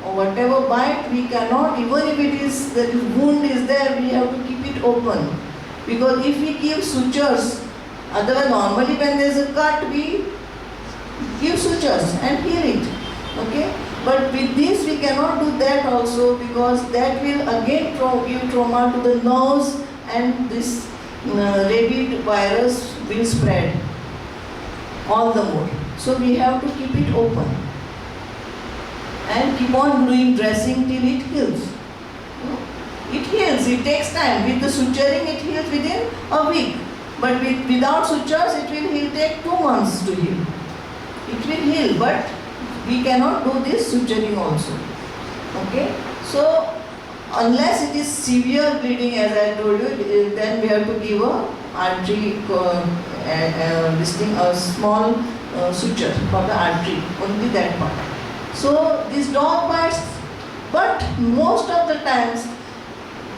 Speaker 2: or whatever bite, we cannot, even if it is, the wound is there, we have to keep it open. Because if we give sutures, otherwise normally when there is a cut, we give sutures and heal it. Okay? But with this we cannot do that also, because that will again give trauma to the nerves, and this rabid virus will spread all the more. So we have to keep it open and keep on doing dressing till it heals. It heals, it takes time. With the suturing it heals within a week. But without sutures it will take 2 months to heal. It will heal, but we cannot do this suturing also. Okay? So unless it is severe bleeding, as I told you, then we have to give a artery, a small suture for the artery, only that part. So these dog bites, but most of the times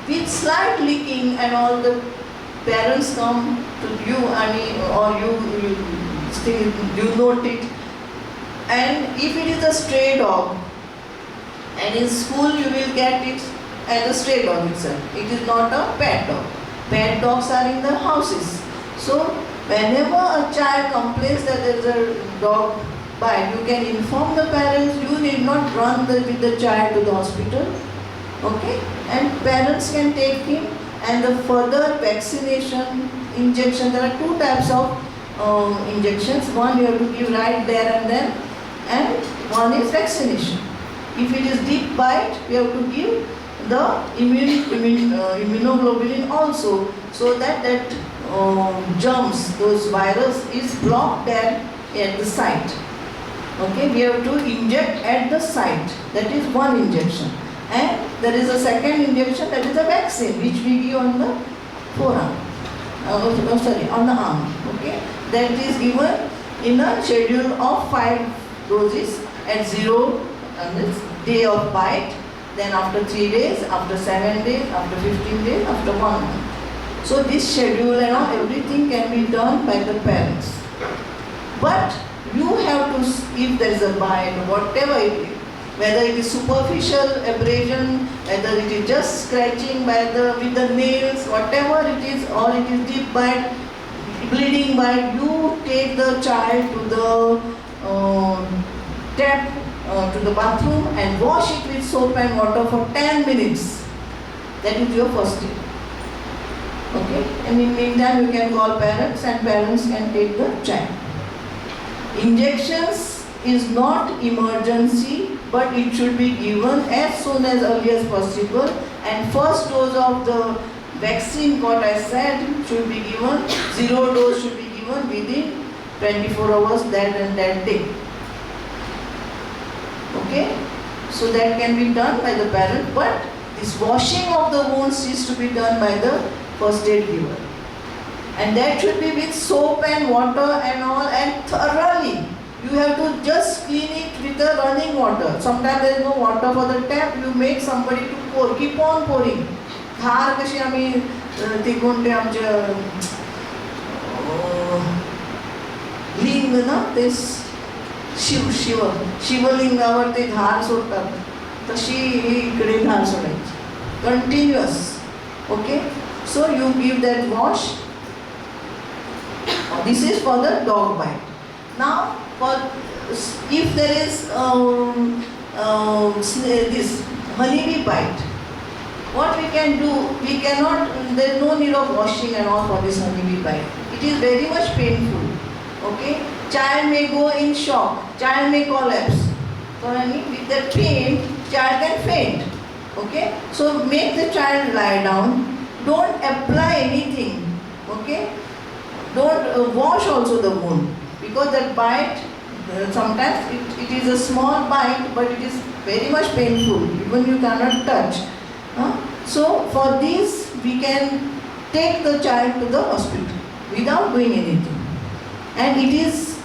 Speaker 2: with slight leaking and all, the parents come to you or you note it. And if it is a stray dog, and in school you will get it as a stray dog itself. It is not a pet dog. pet dogs are in their houses. So whenever a child complains that there is a dog bite, you can inform the parents. You need not run with the child to the hospital. Okay? And parents can take him, and the further vaccination, injection, there are two types of injections. One you have to give right there and then, and one is vaccination. If it is deep bite, we have to give the immunoglobulin also, so that germs, those virus is blocked there at the site. Okay, we have to inject at the site. That is one injection. And there is a second injection, that is a vaccine, which we give on the forearm. On the arm. Okay, that is given in a schedule of 5 doses at 0 on this day of bite, then after 3 days, after 7 days, after 15 days, after 1 month. So this schedule and all, everything can be done by the parents. But you have to, if there is a bite, whatever it is, whether it is superficial abrasion, whether it is just scratching with the nails, whatever it is, or it is deep bite, bleeding bite, you take the child to the tap, to the bathroom and wash it with soap and water for 10 minutes. That is your first aid. Okay? And in meantime, you can call parents and parents can take the child. Injections is not emergency, but it should be given as soon as early as possible, and first dose of the vaccine, what I said, should be given, 0 dose should be given within 24 hours that and that day. Okay? So that can be done by the parent, but this washing of the wounds is to be done by the first aid giver. And that should be with soap and water and all, and thoroughly. You have to just clean it with the running water. Sometimes there is no water for the tap, you make somebody to pour, keep on pouring. धार कशी आम्ही तिकोणते आमच्या लिंग ना ते शिवलिंगावर ते धार सोडतात, तशी इकडे धार सोडायची continuous. Okay, so you give that wash. This is for the dog bite. Now, if there is this honeybee bite, what we can do, we cannot, there is no need of washing and all for this honeybee bite. It is very much painful. Okay, child may go in shock, child may collapse. So with that pain, child can faint. Okay, so make the child lie down. Don't apply anything. Okay, don't wash also the wound, because that bite, sometimes it is a small bite, but it is very much painful, even you cannot touch. So for this, we can take the child to the hospital without doing anything. And it is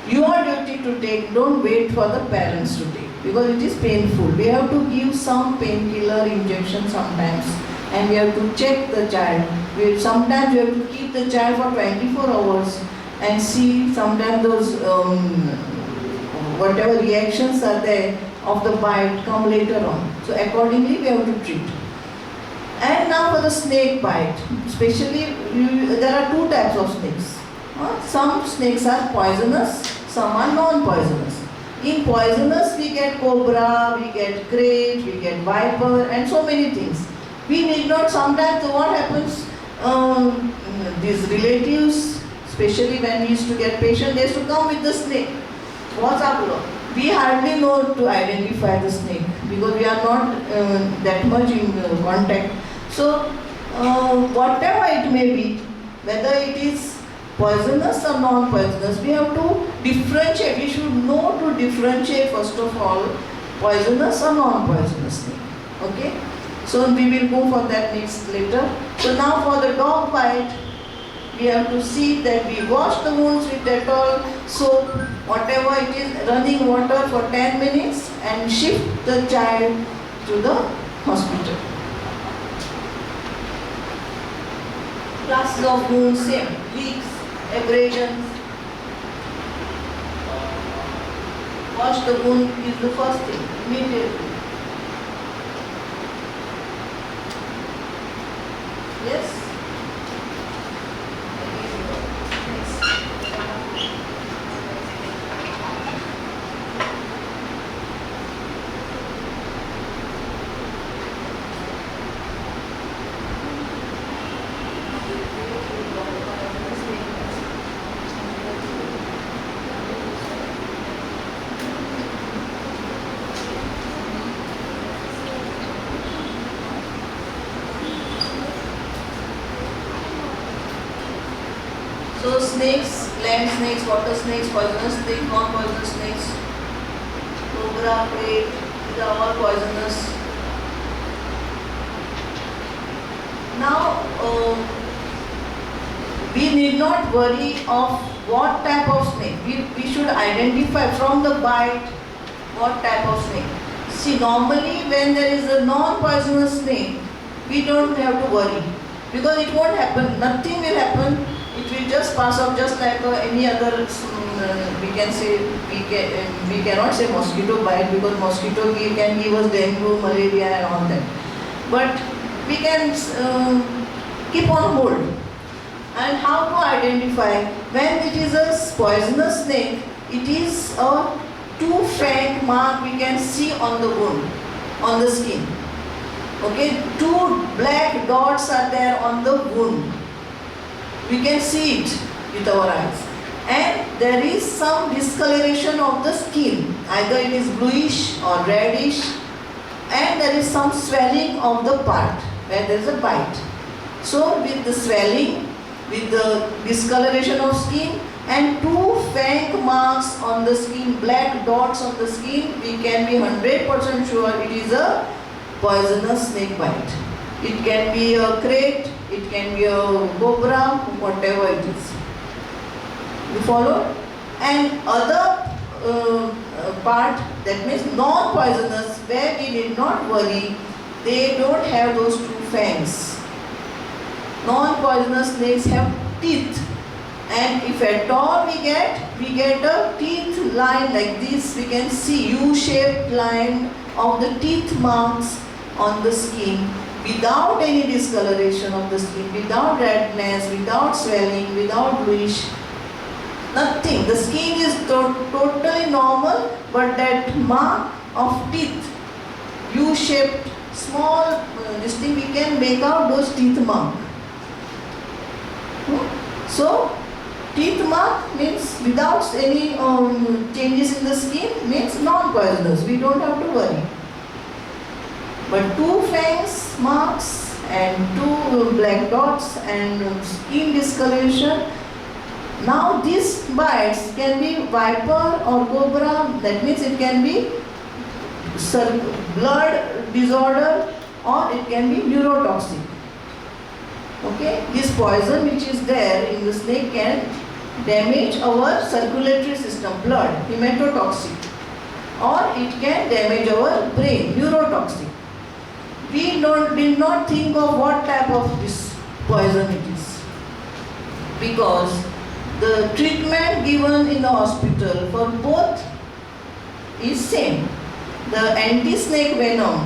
Speaker 2: your duty to take, don't wait for the parents to take, because it is painful. We have to give some painkiller injection sometimes, and we have to check the child. Sometimes we have to keep the child for 24 hours and see, sometimes those whatever reactions are there of the bite come later on. So accordingly we have to treat. And now for the snake bite, especially there are 2 types of snakes. Some snakes are poisonous, some are non-poisonous. In poisonous we get cobra, we get crate, we get viper, and so many things. We need not, sometimes what happens, these relatives, especially when we used to get patients, they used to come with the snake. What's up? We hardly know to identify the snake, because we are not that much in contact. So whatever it may be, whether it is poisonous or non-poisonous, we have to differentiate. We should know to differentiate first of all poisonous or non-poisonous snake. Okay? So we will go for that next later. So now for the dog bite, we have to see that we wash the wounds with Dettol, soap, whatever it is, running water for 10 minutes, and shift the child to the hospital. Classes of wounds, same, leaks, abrasions. Wash the wound is the first thing, immediately. Yes? snakes, land snakes, water snakes, poisonous snakes, non-poisonous snakes, cobra, crate, these are all poisonous. Now, we need not worry of what type of snake. We should identify from the bite what type of snake. See, normally when there is a non-poisonous snake, we don't have to worry because it won't happen. Nothing will happen. It will just pass off just like any other. We can say we cannot say mosquito bite because mosquito can give us dengue, malaria, and all that. But we can keep on hold. And how to identify when it is a poisonous snake? It is a two-fang mark we can see on the wound, on the skin. Okay, two black dots are there on the wound. We can see it with our eyes. And there is some discoloration of the skin. Either it is bluish or reddish. And there is some swelling of the part where there is a bite. So with the swelling, with the discoloration of skin and two fang marks on the skin, black dots on the skin, we can be 100% sure it is a poisonous snake bite. It can be a crate, it can be a cobra, whatever it is. You follow? And other part, that means non-poisonous, where we need not worry, they don't have those two fangs. Non-poisonous snakes have teeth, and if at all we get a teeth line like this. We can see U-shaped line of the teeth marks on the skin without any discoloration of the skin, without redness, without swelling, without bluish, nothing. The skin is totally normal, but that mark of teeth, U-shaped small this thing, we can make out those teeth mark. So, teeth mark means without any changes in the skin means non-poisonous. We don't have to worry. But two fangs marks and two black dots and skin discoloration. Now these bites can be viper or cobra. That means it can be blood disorder or it can be neurotoxic. Okay, this poison which is there in the snake can damage our circulatory system, blood, hematotoxic, or it can damage our brain, neurotoxic. We did not think of what type of this poison it is, because the treatment given in the hospital for both is same. The anti-snake venom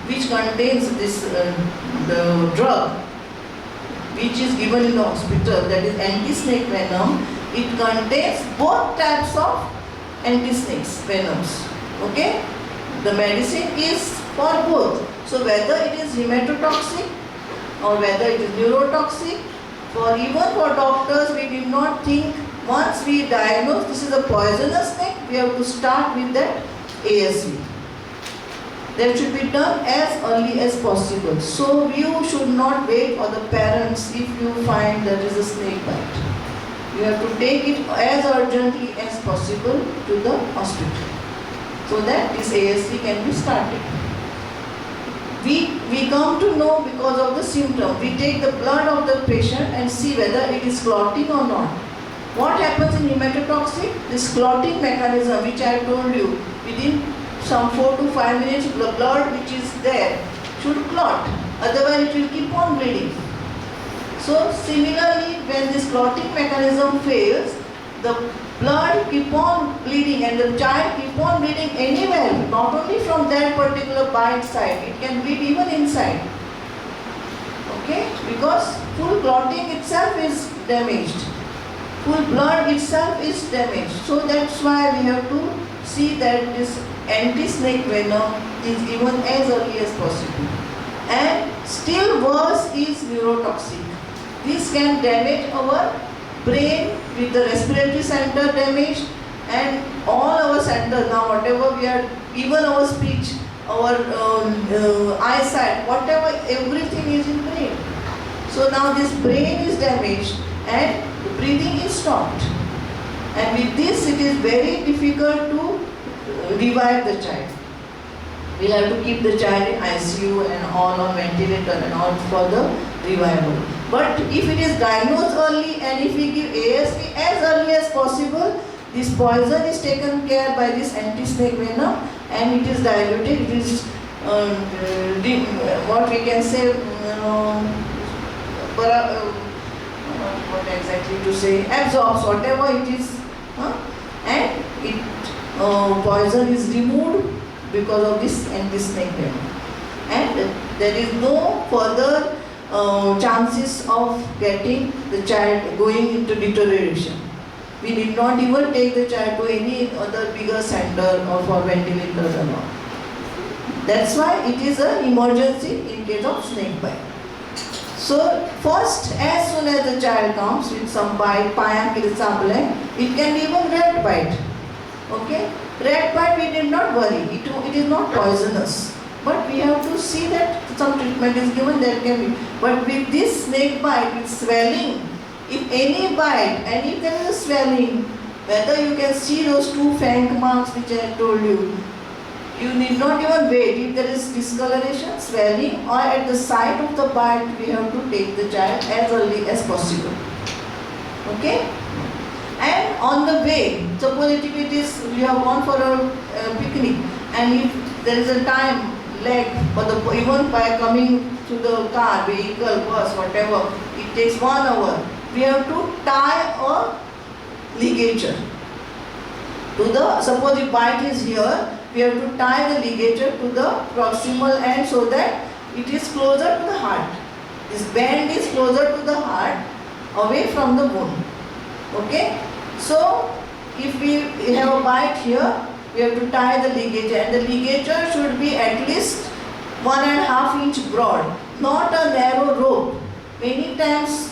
Speaker 2: which contains this the drug which is given in the hospital, that is anti-snake venom, it contains both types of anti-snakes venoms. Okay? The medicine is for both. So whether it is hematotoxic or whether it is neurotoxic, even for doctors we did not think, once we diagnose this is a poisonous snake, we have to start with that ASV. That should be done as early as possible. So you should not wait for the parents if you find there is a snake bite. You have to take it as urgently as possible to the hospital so that this ASV can be started. We come to know because of the symptom. We take the blood of the patient and see whether it is clotting or not. What happens in hematotoxic? This clotting mechanism which I told you, within some 4 to 5 minutes the blood which is there should clot, otherwise it will keep on bleeding. So similarly, when this clotting mechanism fails, the blood keep on bleeding and the child keep on bleeding anywhere, not only from that particular bite side, it can bleed even inside. Okay, because full clotting itself is damaged, full blood itself is damaged. So that's why we have to see that this anti-snake venom is given as early as possible. And still worse is neurotoxic. This can damage our brain with the respiratory center damaged and all our centers. Now whatever we are, even our speech, our eyesight, whatever, everything is in brain. So now this brain is damaged and the breathing is stopped. And with this, it is very difficult to revive the child. We'll have to keep the child in ICU and all on ventilator and all for the revival. But if it is diagnosed early and if we give ASP as early as possible, this poison is taken care by this anti-snake venom and it is diluted. It is what we can say, what exactly to say, absorbs whatever it is, and it poison is removed because of this anti-snake venom. And there is no further chances of getting the child going into deterioration. We did not even take the child to any other bigger center or for ventilators and all. That's why it is an emergency in case of snake bite. So first, as soon as the child comes with some bite, it can be even rat bite. Okay? Rat bite we did not worry, it is not poisonous. But we have to see that some treatment is given, that can be. But with this snake bite, with swelling, if any bite and if there is a swelling, whether you can see those two fang marks which I told you, you need not even wait. If there is discoloration, swelling or at the site of the bite, we have to take the child as early as possible. Okay? And on the way, suppose if it is, you have gone for a picnic and if there is a time lag, or even by coming to the car, vehicle, bus, whatever, it takes 1 hour. We have to tie a ligature to the, suppose the bite is here, we have to tie the ligature to the proximal end so that it is closer to the heart. This band is closer to the heart, away from the bone. Okay? So, if we have a bite here, we have to tie the ligature, and the ligature should be at least 1.5 inch broad, not a narrow rope. Many times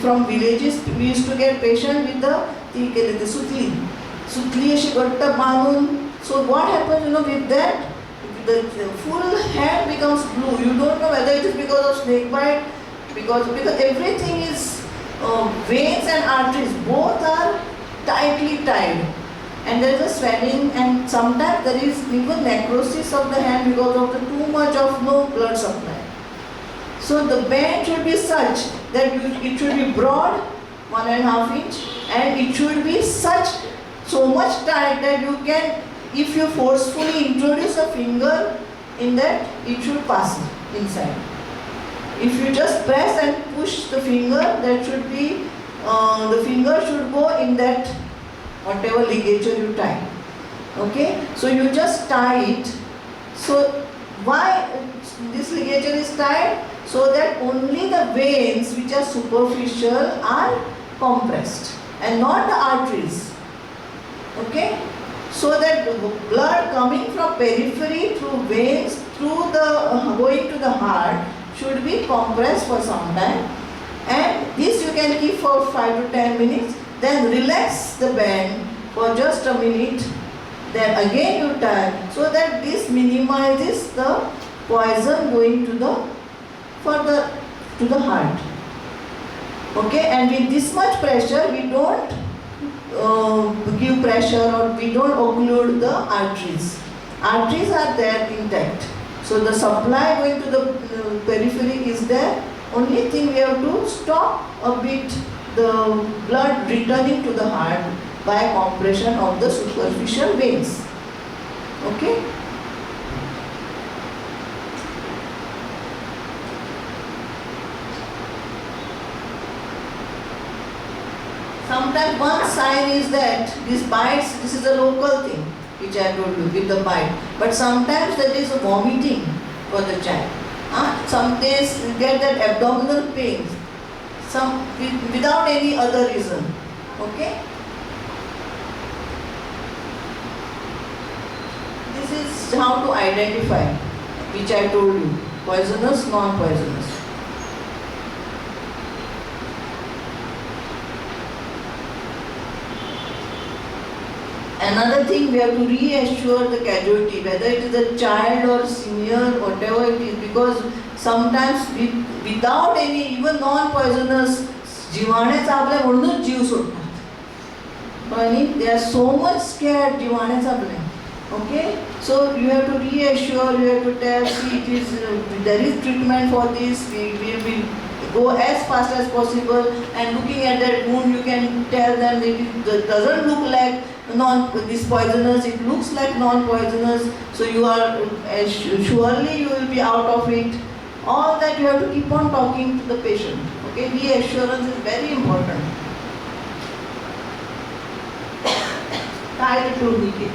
Speaker 2: from villages we used to get patient with the sutli. Sutli she got the banun. So what happens, with that, the full hand becomes blue. You don't know whether it is because of snake bite, because everything is veins and arteries, both are tightly tied. And there is a swelling, and sometimes there is even necrosis of the hand because of the too much of no blood supply. So the band should be such that it should be broad, 1.5 inch, and it should be so much tight that you can, if you forcefully introduce a finger in that, it should pass inside. If you just press and push the finger, that should be, the finger should go in that whatever ligature you tie. Okay? So you just tie it. So why this ligature is tied? So that only the veins which are superficial are compressed and not the arteries. Okay? So that the blood coming from periphery through veins, through the going to the heart should be compressed for some time. And this you can keep for 5 to 10 minutes. Then relax the band for just a minute. Then again you tie, so that this minimizes the poison going to the heart. Okay, and with this much pressure, we don't give pressure or we don't occlude the arteries. Arteries are there intact. So the supply going to the periphery is there. Only thing we have to stop a bit the blood returning to the heart by compression of the superficial veins. Okay? Sometimes one sign is that these bites, this is a local thing which I told you with the bite. But sometimes there is a vomiting for the child. Some days you get that abdominal pain, without any other reason. Okay? This is how to identify, which I told you, poisonous, non-poisonous. Another thing, we have to reassure the casualty, whether it is a child or senior, whatever it is, because sometimes without any, even non-poisonous जिवाणे चाबले म्हणूनच जीव सोडतात. But they are so much scared जिवाणे चाबले. Okay, so you have to reassure, you have to tell, see, it is there is treatment for this. We will go as fast as possible. And looking at that wound, you can tell them it doesn't look like this poisonous. It looks like non-poisonous. So you are surely you will be out of it. All that you have to keep on talking to the patient. Okay, reassurance is very important. Tie the tourniquet.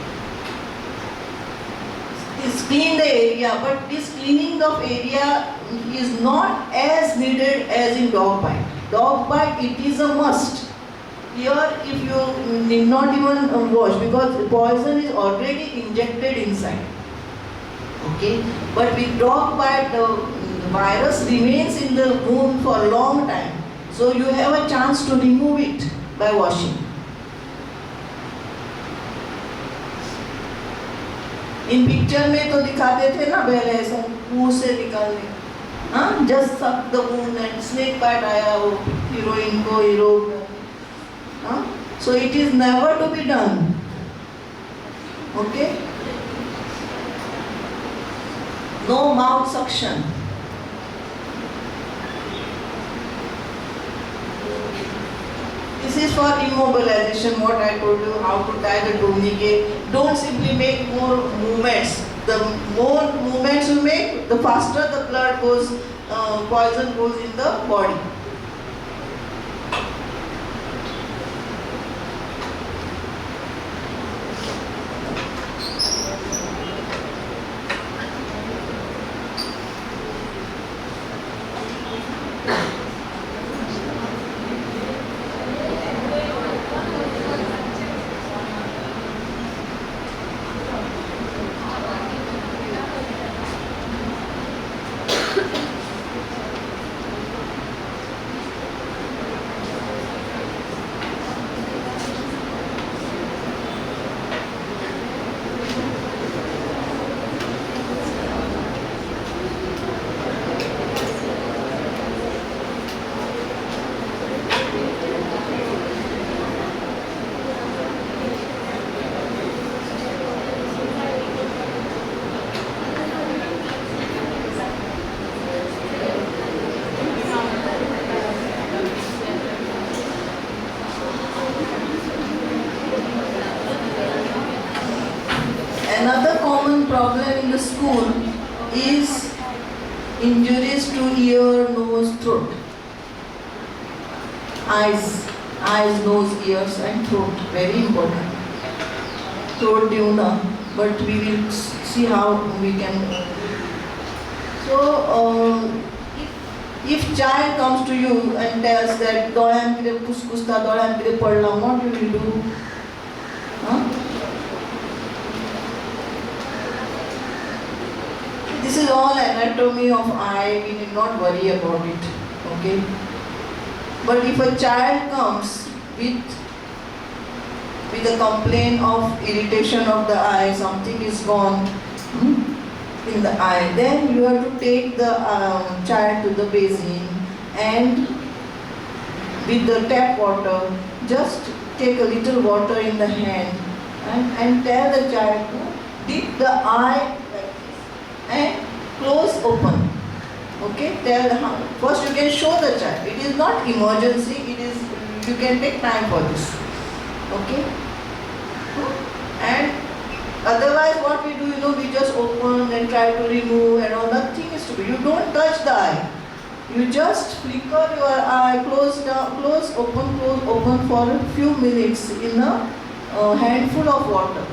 Speaker 2: Clean the area, but this cleaning of area is not as needed as in dog bite. Dog bite, it is a must. Here, if you need not even wash, because the poison is already injected inside. Okay, but with dog bite, the virus remains in the wound for a long time. So you have a chance to remove it by washing. In picture में तो दिखाते थे ना पहले ऐसा मुंह से निकालने, हाँ, just suck the wound and snake bite आया वो हीरोइन को, हीरो, हाँ, so it is never to be done. Okay, no mouth suction. This is for immobilization, what I told you, how to tie the tourniquet. Don't simply make more movements. The more movements you make, the faster the blood goes, poison goes in the body. Another common problem in the school is injuries to ear, nose, throat. Eyes, nose, ears and throat, very important. Throat tuna, but we will see how we can. So, if child comes to you and tells that dolan kide kuskusta, dolan kide padla, what you will do? Huh? This is all anatomy of eye, we need not worry about it, okay? But if a child comes with a complaint of irritation of the eye, something is gone in the eye, then you have to take the child to the basin and with the tap water, just take a little water in the hand and tell the child to dip the eye and close open. Okay, first you can show the child. It is not emergency, it is, you can take time for this. Okay, and otherwise what we do, we just open and try to remove and all. Nothing is to be. You don't touch the eye. You just flicker your eye, close down, close, open for a few minutes in a handful of water.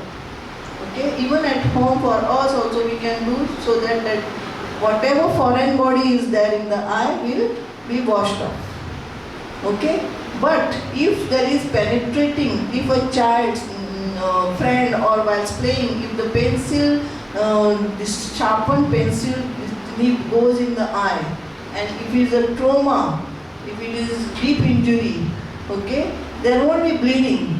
Speaker 2: Okay, even at home for us also we can do, so that whatever foreign body is there in the eye will be washed off. Okay, but if there is penetrating, if a child's friend or whilst playing, if the pencil, this sharpened pencil nib goes in the eye, and if it is a trauma, if it is deep injury, okay, there won't be bleeding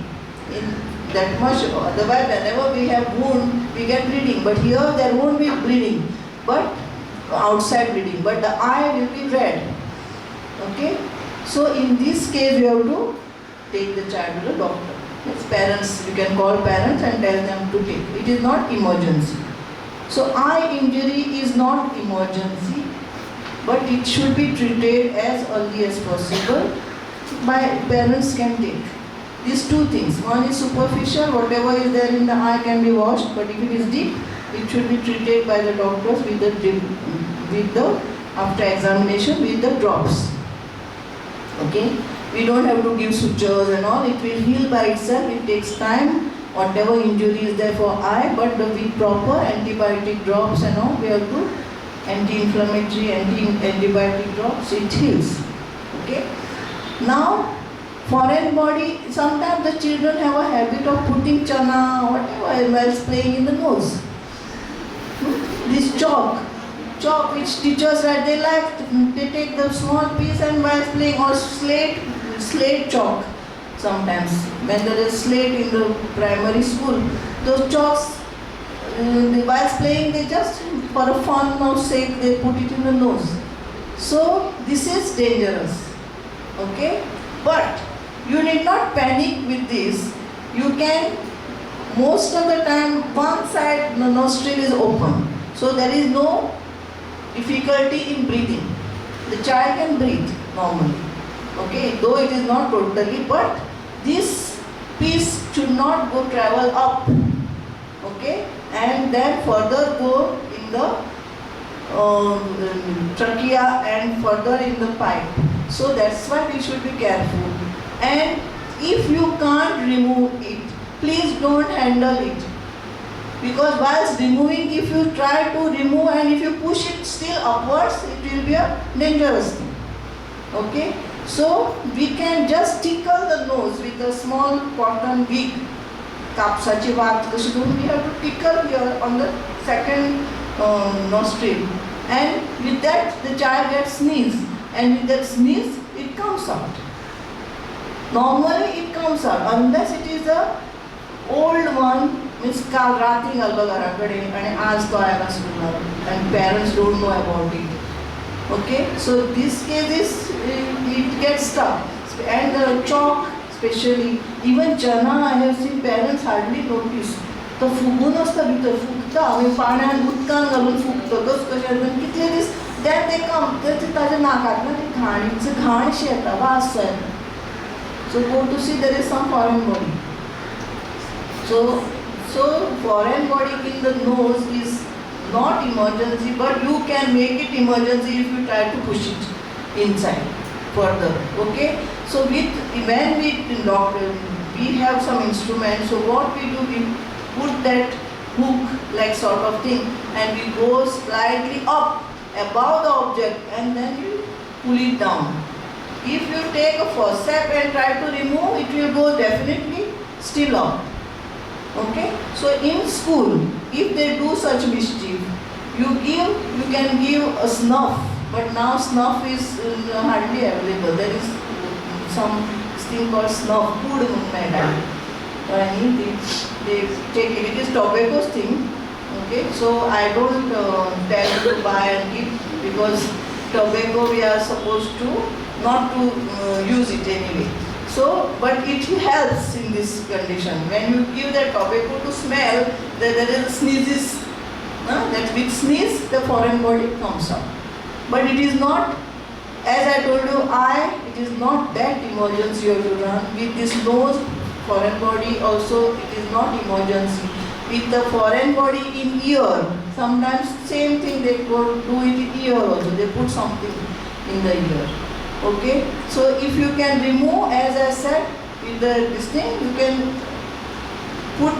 Speaker 2: in that much. Otherwise, whenever we have wound, we get bleeding. But here there won't be bleeding, but outside bleeding. But the eye will be red. Okay. So in this case, you have to take the child to the doctor. Yes, parents, you can call parents and tell them to take. It is not emergency. So eye injury is not emergency, but it should be treated as early as possible. By parents can take these two things. One is superficial, whatever is there in the eye can be washed, but if it is deep, it should be treated by the doctors with the after examination with the drops. Okay, we don't have to give sutures and all. It will heal by itself. It takes time. Whatever injury is there for eye, but with proper antibiotic drops and all, we have to anti-inflammatory, antibiotic drops. It heals. Okay. Now, foreign body. Sometimes the children have a habit of putting chana or whatever while playing in the nose. This chalk which teachers write, they take the small piece and while playing, or slate chalk. Sometimes when there is slate in the primary school, those chalks while playing, they just for a fun or sake they put it in the nose. So this is dangerous. Okay, but you need not panic with this. You can, most of the time, one side the nostril is open, so there is no difficulty in breathing. The child can breathe normally. Okay, though it is not totally, but this piece should not go travel up. Okay, and then further go in the trachea and further in the pipe. So that's why we should be careful. And if you can't remove it, please don't handle it. Because whilst removing, if you try to remove and if you push it still upwards, it will be a dangerous thing. Okay? So we can just tickle the nose with a small cotton wig. Kapsachi vaat kashi doon, we have to tickle here on the second nostril. And with that, the child gets sneeze. And with that sneeze, it comes out. Normally it comes out, unless it is a old one, means काल रात्री घालपा घराकडे आणि आज तो आयला स्कूलार and parents don't know about it. Okay, so this case is it gets stuck, and the chalk especially, even chana I have seen parents hardly notice. तो फुगून असता भितर फुगता, आमी पाण्यान उदकान घालून फुगतकच कशें कितले दीस then they come, ताच्या नाकांतल्यान ती घाणीची घाणशी येता, वास येता. So go to see there is some foreign body. So foreign body in the nose is not emergency, but you can make it emergency if you try to push it inside further. Okay? So when we have some instruments, so what we do, we put that hook like sort of thing and we go slightly up above the object and then you pull it down. If you take a first step and try to remove, it will go definitely still up. Okay? So in school, if they do such mischief, you can give a snuff, but now snuff is hardly available. There is some thing called snuff, food they take it. It is tobacco's thing. Okay? So I don't tell you to buy and give, because tobacco we are supposed to not to use it anyway. So, but it helps in this condition. When you give that tobacco to smell, there is sneezes. That with sneeze, the foreign body comes out. But it is not, as I told you, it is not that emergency you have to run. With this nose, foreign body also, it is not emergency. With the foreign body in ear, sometimes same thing they do it in ear also. They put something in the ear. Okay, so if you can remove, as I said, with this thing, you can put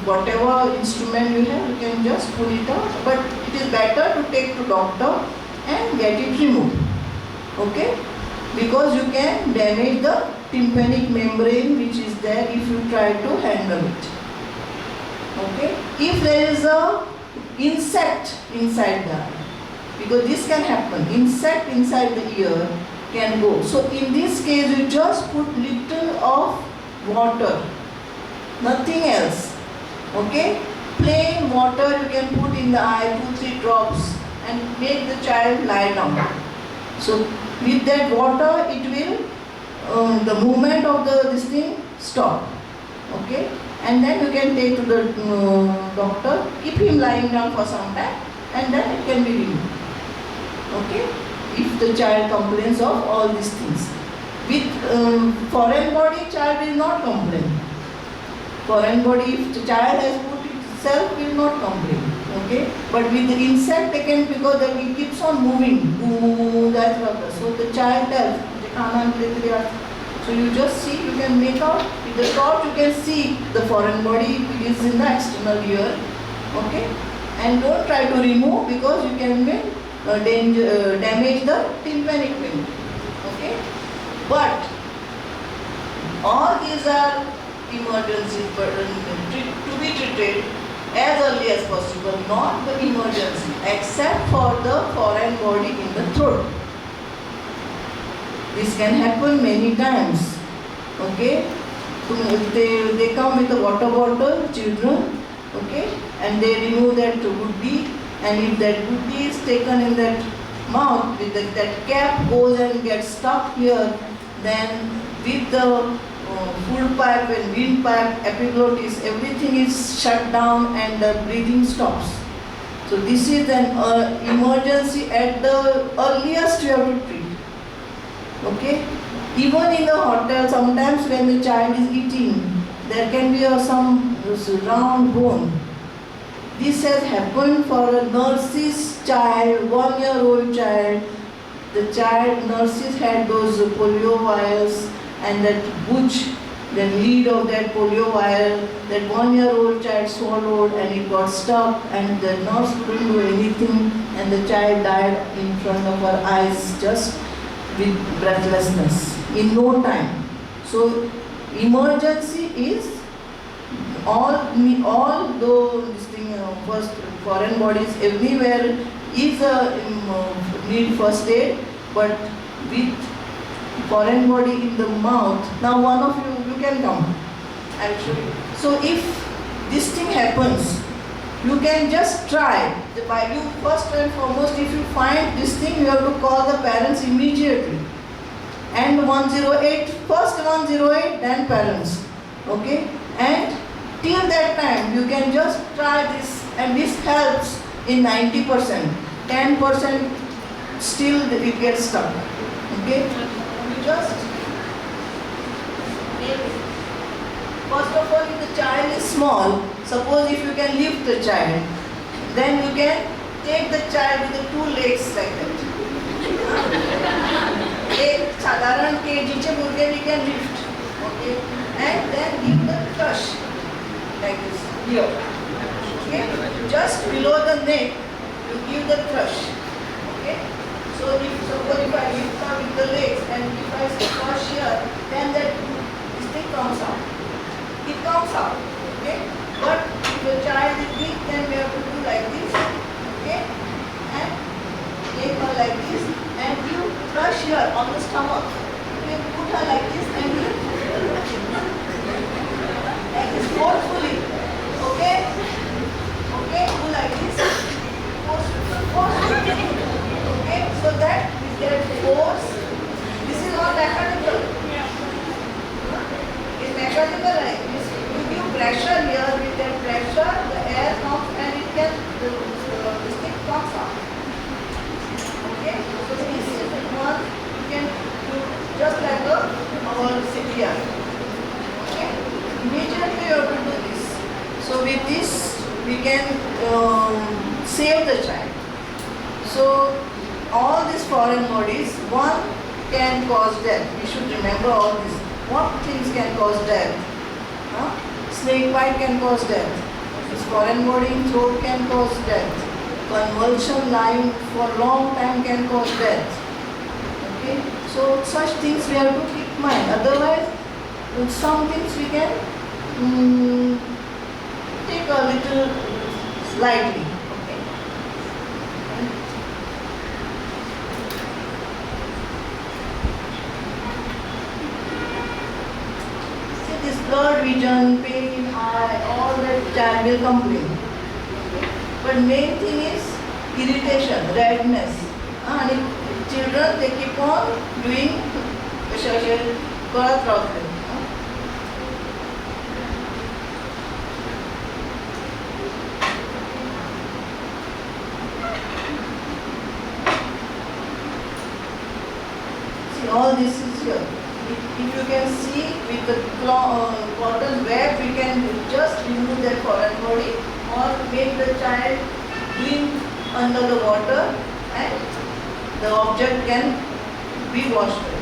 Speaker 2: whatever instrument you have, you can just pull it out. But it is better to take to doctor and get it removed. Okay, because you can damage the tympanic membrane which is there if you try to handle it. Okay, if there is a insect inside the eye, because this can happen, insect inside the ear can go. So in this case, you just put little of water, nothing else. Okay, plain water you can put in the eye, 2-3 drops, and make the child lie down. So With that water, it will, the movement of this thing stop. Okay? And then you can take to the doctor, keep him lying down for some time, and then it can be removed. Okay? If the child complains of all these things. With foreign body, child will not complain. Foreign body, if the child has put itself, will not complain. Okay? But with the insect, they can, because it keeps on moving. Ooh, that's what. So the child tells. So you just see, you can make out, with the torch you can see the foreign body, it is in the external ear. Okay? And don't try to remove, because you can damage the tympanic vein. Okay? But all these are emergencies, but to be treated as early as possible, not the emergency, except for the foreign body in the throat. This can happen many times. Okay? They come with a water bottle, children, okay, and they remove that would-be, and if that would-be is taken in that mouth, with that cap goes and gets stuck here, then with the full pipe and windpipe, epiglottis, everything is shut down and the breathing stops. So this is an emergency at the earliest you have to treat. Okay? Even in the hotel, sometimes when the child is eating, there can be some round bone. This has happened for a nurse's child, 1-year-old child. The child, nurses had those polio wires and that butch, the lead of that polio wire, that 1-year-old child swallowed and it got stuck and the nurse couldn't do anything and the child died in front of her eyes just with breathlessness in no time. So emergency is although this thing first foreign bodies everywhere is a need first aid, but with foreign body in the mouth. Now one of you can come. I'll show you. So if this thing happens, you can just try. By you first and foremost, if you find this thing, you have to call the parents immediately. And 108, first 108, then parents. Okay? And till that time, you can just try this, and this helps in 90%. 10% still it gets stuck. Okay? You just first of all, if the child is small, suppose if you can lift the child, then you can take the child with the 2 legs like that. एक साधारण kg चे मुर्गे we can lift, okay, and then give the crush like this here, okay, just below the neck you give the crush, okay. So if I lift her with the legs and if I crush here, then that this thing comes out. It comes out, okay. But if the child is weak, then we have to do like this, okay, and take her like this, and you crush here on the stomach. You put her like this, and you like this forcefully, okay, okay, do like this, forcefully, okay, so that we get force. This is not mechanical. It's mechanical, right? You give pressure here, with that pressure, the air comes and it can, this thing comes out. Okay? So this is one, you can do just like our CPR. Okay? Immediately you have to do this. So with this, we can save the child. So all these foreign bodies, one can cause death. We should remember all this. What things can cause death? Snake bite can cause death. This foreign body in throat can cause death. Convulsion lying for long time can cause death. Okay? So such things we have to keep in mind. Otherwise, some things we can take a little lightly. Okay? This blurred vision, pain, eye, all that child will complain. Okay? But main thing is irritation, redness. And children, they keep on doing अशे करत रावतले. See, all this is here. If you can see with the cotton web, we can just remove that foreign body or make the child drink under the water and the object can be washed away.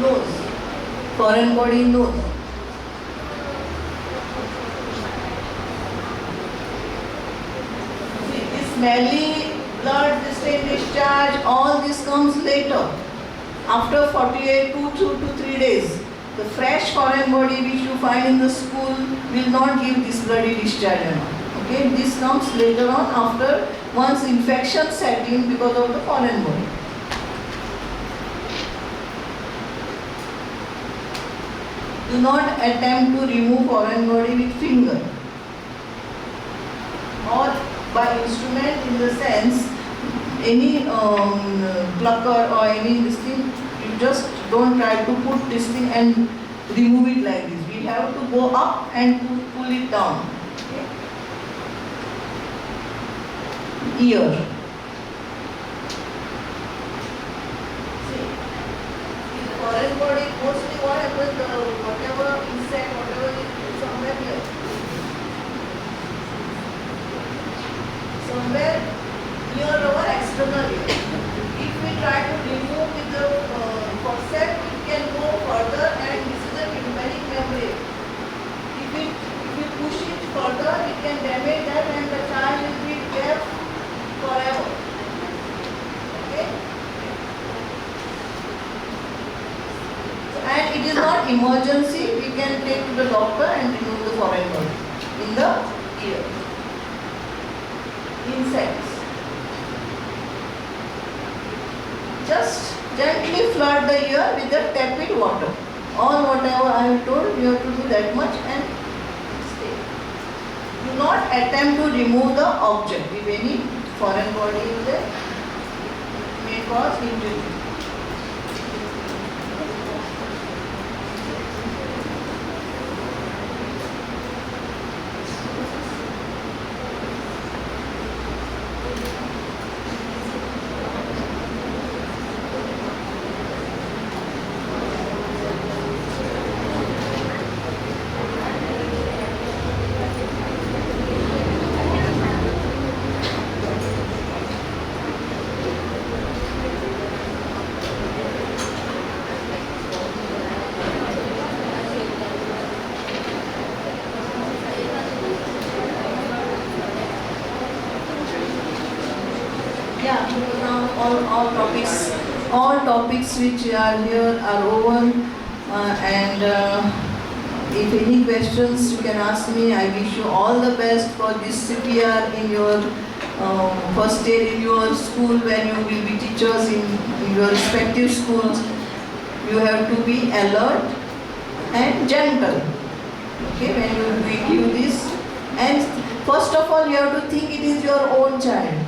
Speaker 2: Nose, foreign body nose. See, this smelly blood, distinct discharge, all this comes later. After 48 to 3 days, the fresh foreign body which you find in the school will not give this bloody discharge anymore. Okay, this comes later on after once infection set in because of the foreign body. Do not attempt to remove foreign body with finger or by instrument, in the sense any plucker or any this thing. You just don't try to put this thing and remove it like this. We have to go up and pull it down. Okay. Ear. See, in foreign body, mostly what happens, whatever insect, whatever is somewhere here. Somewhere near our external ear. If we try to remove with the forceps, it can go further, and this is a tympanic membrane. If we push it further, it can damage that and the child will be deaf forever. Okay? And it is not emergency, we can take to the doctor and remove the foreign body in the ear. Insects. Just gently flood the ear with the tepid water. All whatever I have told, you have to do that much and stay. Do not attempt to remove the object. If any foreign body is there, it may cause injury. Yeah, now all topics which are here are over, and if any questions you can ask me. I wish you all the best for this CPR in your first day in your school when you will be teachers in your respective schools. You have to be alert and gentle. Okay, when you give this, and first of all you have to think it is your own child.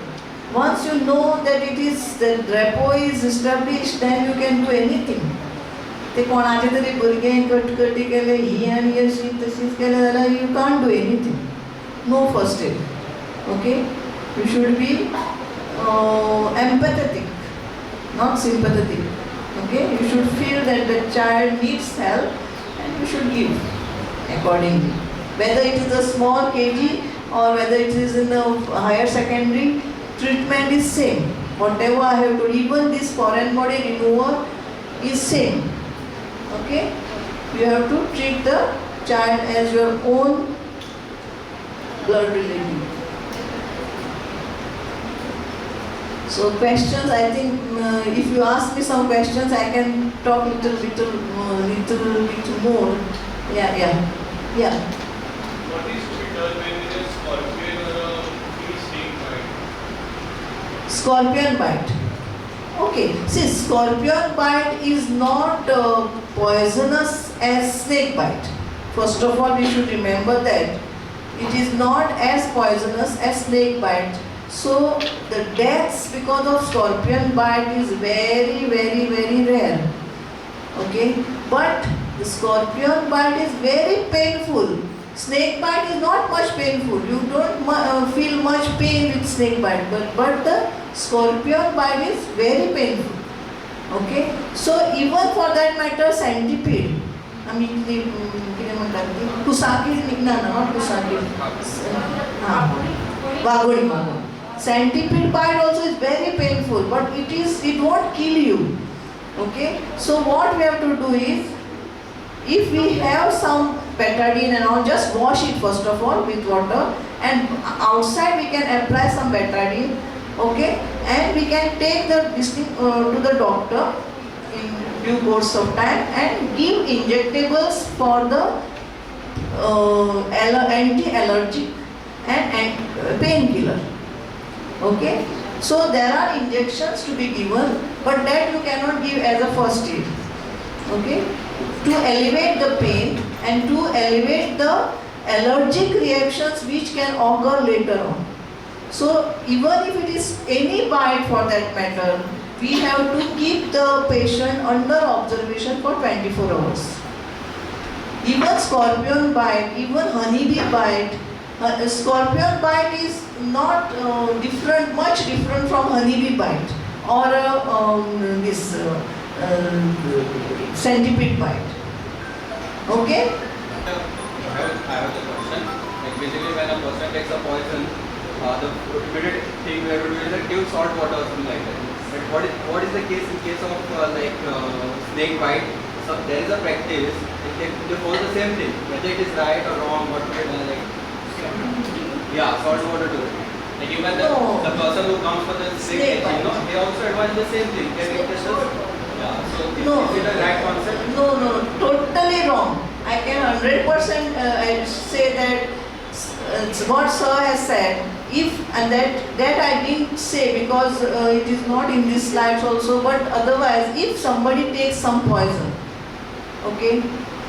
Speaker 2: Once you know that it is, the rapport is established, then you can do anything. ते कोणाचे तरी भुरगें कटकटी केले, ही आनी अशी तशीच केले जाल्यार you can't do anything. No first aid. Okay? You should be empathetic, not sympathetic. Okay? You should feel that the child needs help and you should give accordingly. Whether it is a small KG or whether it is in the higher secondary, treatment is same. Whatever I have to, even this foreign body remover is same. Okay? You have to treat the child as your own blood relative. So questions, I think if you ask me some questions, I can talk little more. Yeah.
Speaker 3: What is better when it is scorpion or a snake bite?
Speaker 2: Scorpion bite. Okay, see, scorpion bite is not poisonous as snake bite. First of all, we should remember that it is not as poisonous as snake bite. So the deaths because of scorpion bite is very, very, very rare. Okay, but the scorpion bite is very painful. Snake bite is not much painful. You don't feel much pain with snake bite, but the scorpion bite is very painful. Okay, so even for that matter, centipede. I mean, kusakid, no, not kusakid. Vagoni. Centipede bite also is very painful, but it won't kill you. Okay, so what we have to do is, if we have some betadine and all, just wash it first of all with water, and outside we can apply some betadine. Okay, and we can take this thing to the doctor in due course of time and give injectables for the anti-allergic and painkiller. Okay, so there are injections to be given, but that you cannot give as a first aid. Okay, to elevate the pain and to elevate the allergic reactions which can occur later on. So even if it is any bite for that matter, we have to keep the patient under observation for 24 hours. Even scorpion bite, even honeybee bite, scorpion bite is not much different from honeybee bite or this centipede bite. Okay?
Speaker 4: I have a question. Like basically, when a person takes a poison, the immediate thing we have to do is like give salt water or something like that. But what is the case in case of snake bite? So there is a practice. They follow the same thing. Whether it is right or wrong, what to do, like salt water to it. Like even the person who comes for the snake catching, they also advise the same thing. Can it just so is it a right concept?
Speaker 2: No, totally wrong. I can 100% I say that it's what sir has said. And that I didn't say because it is not in these slides also. But otherwise, if somebody takes some poison, okay,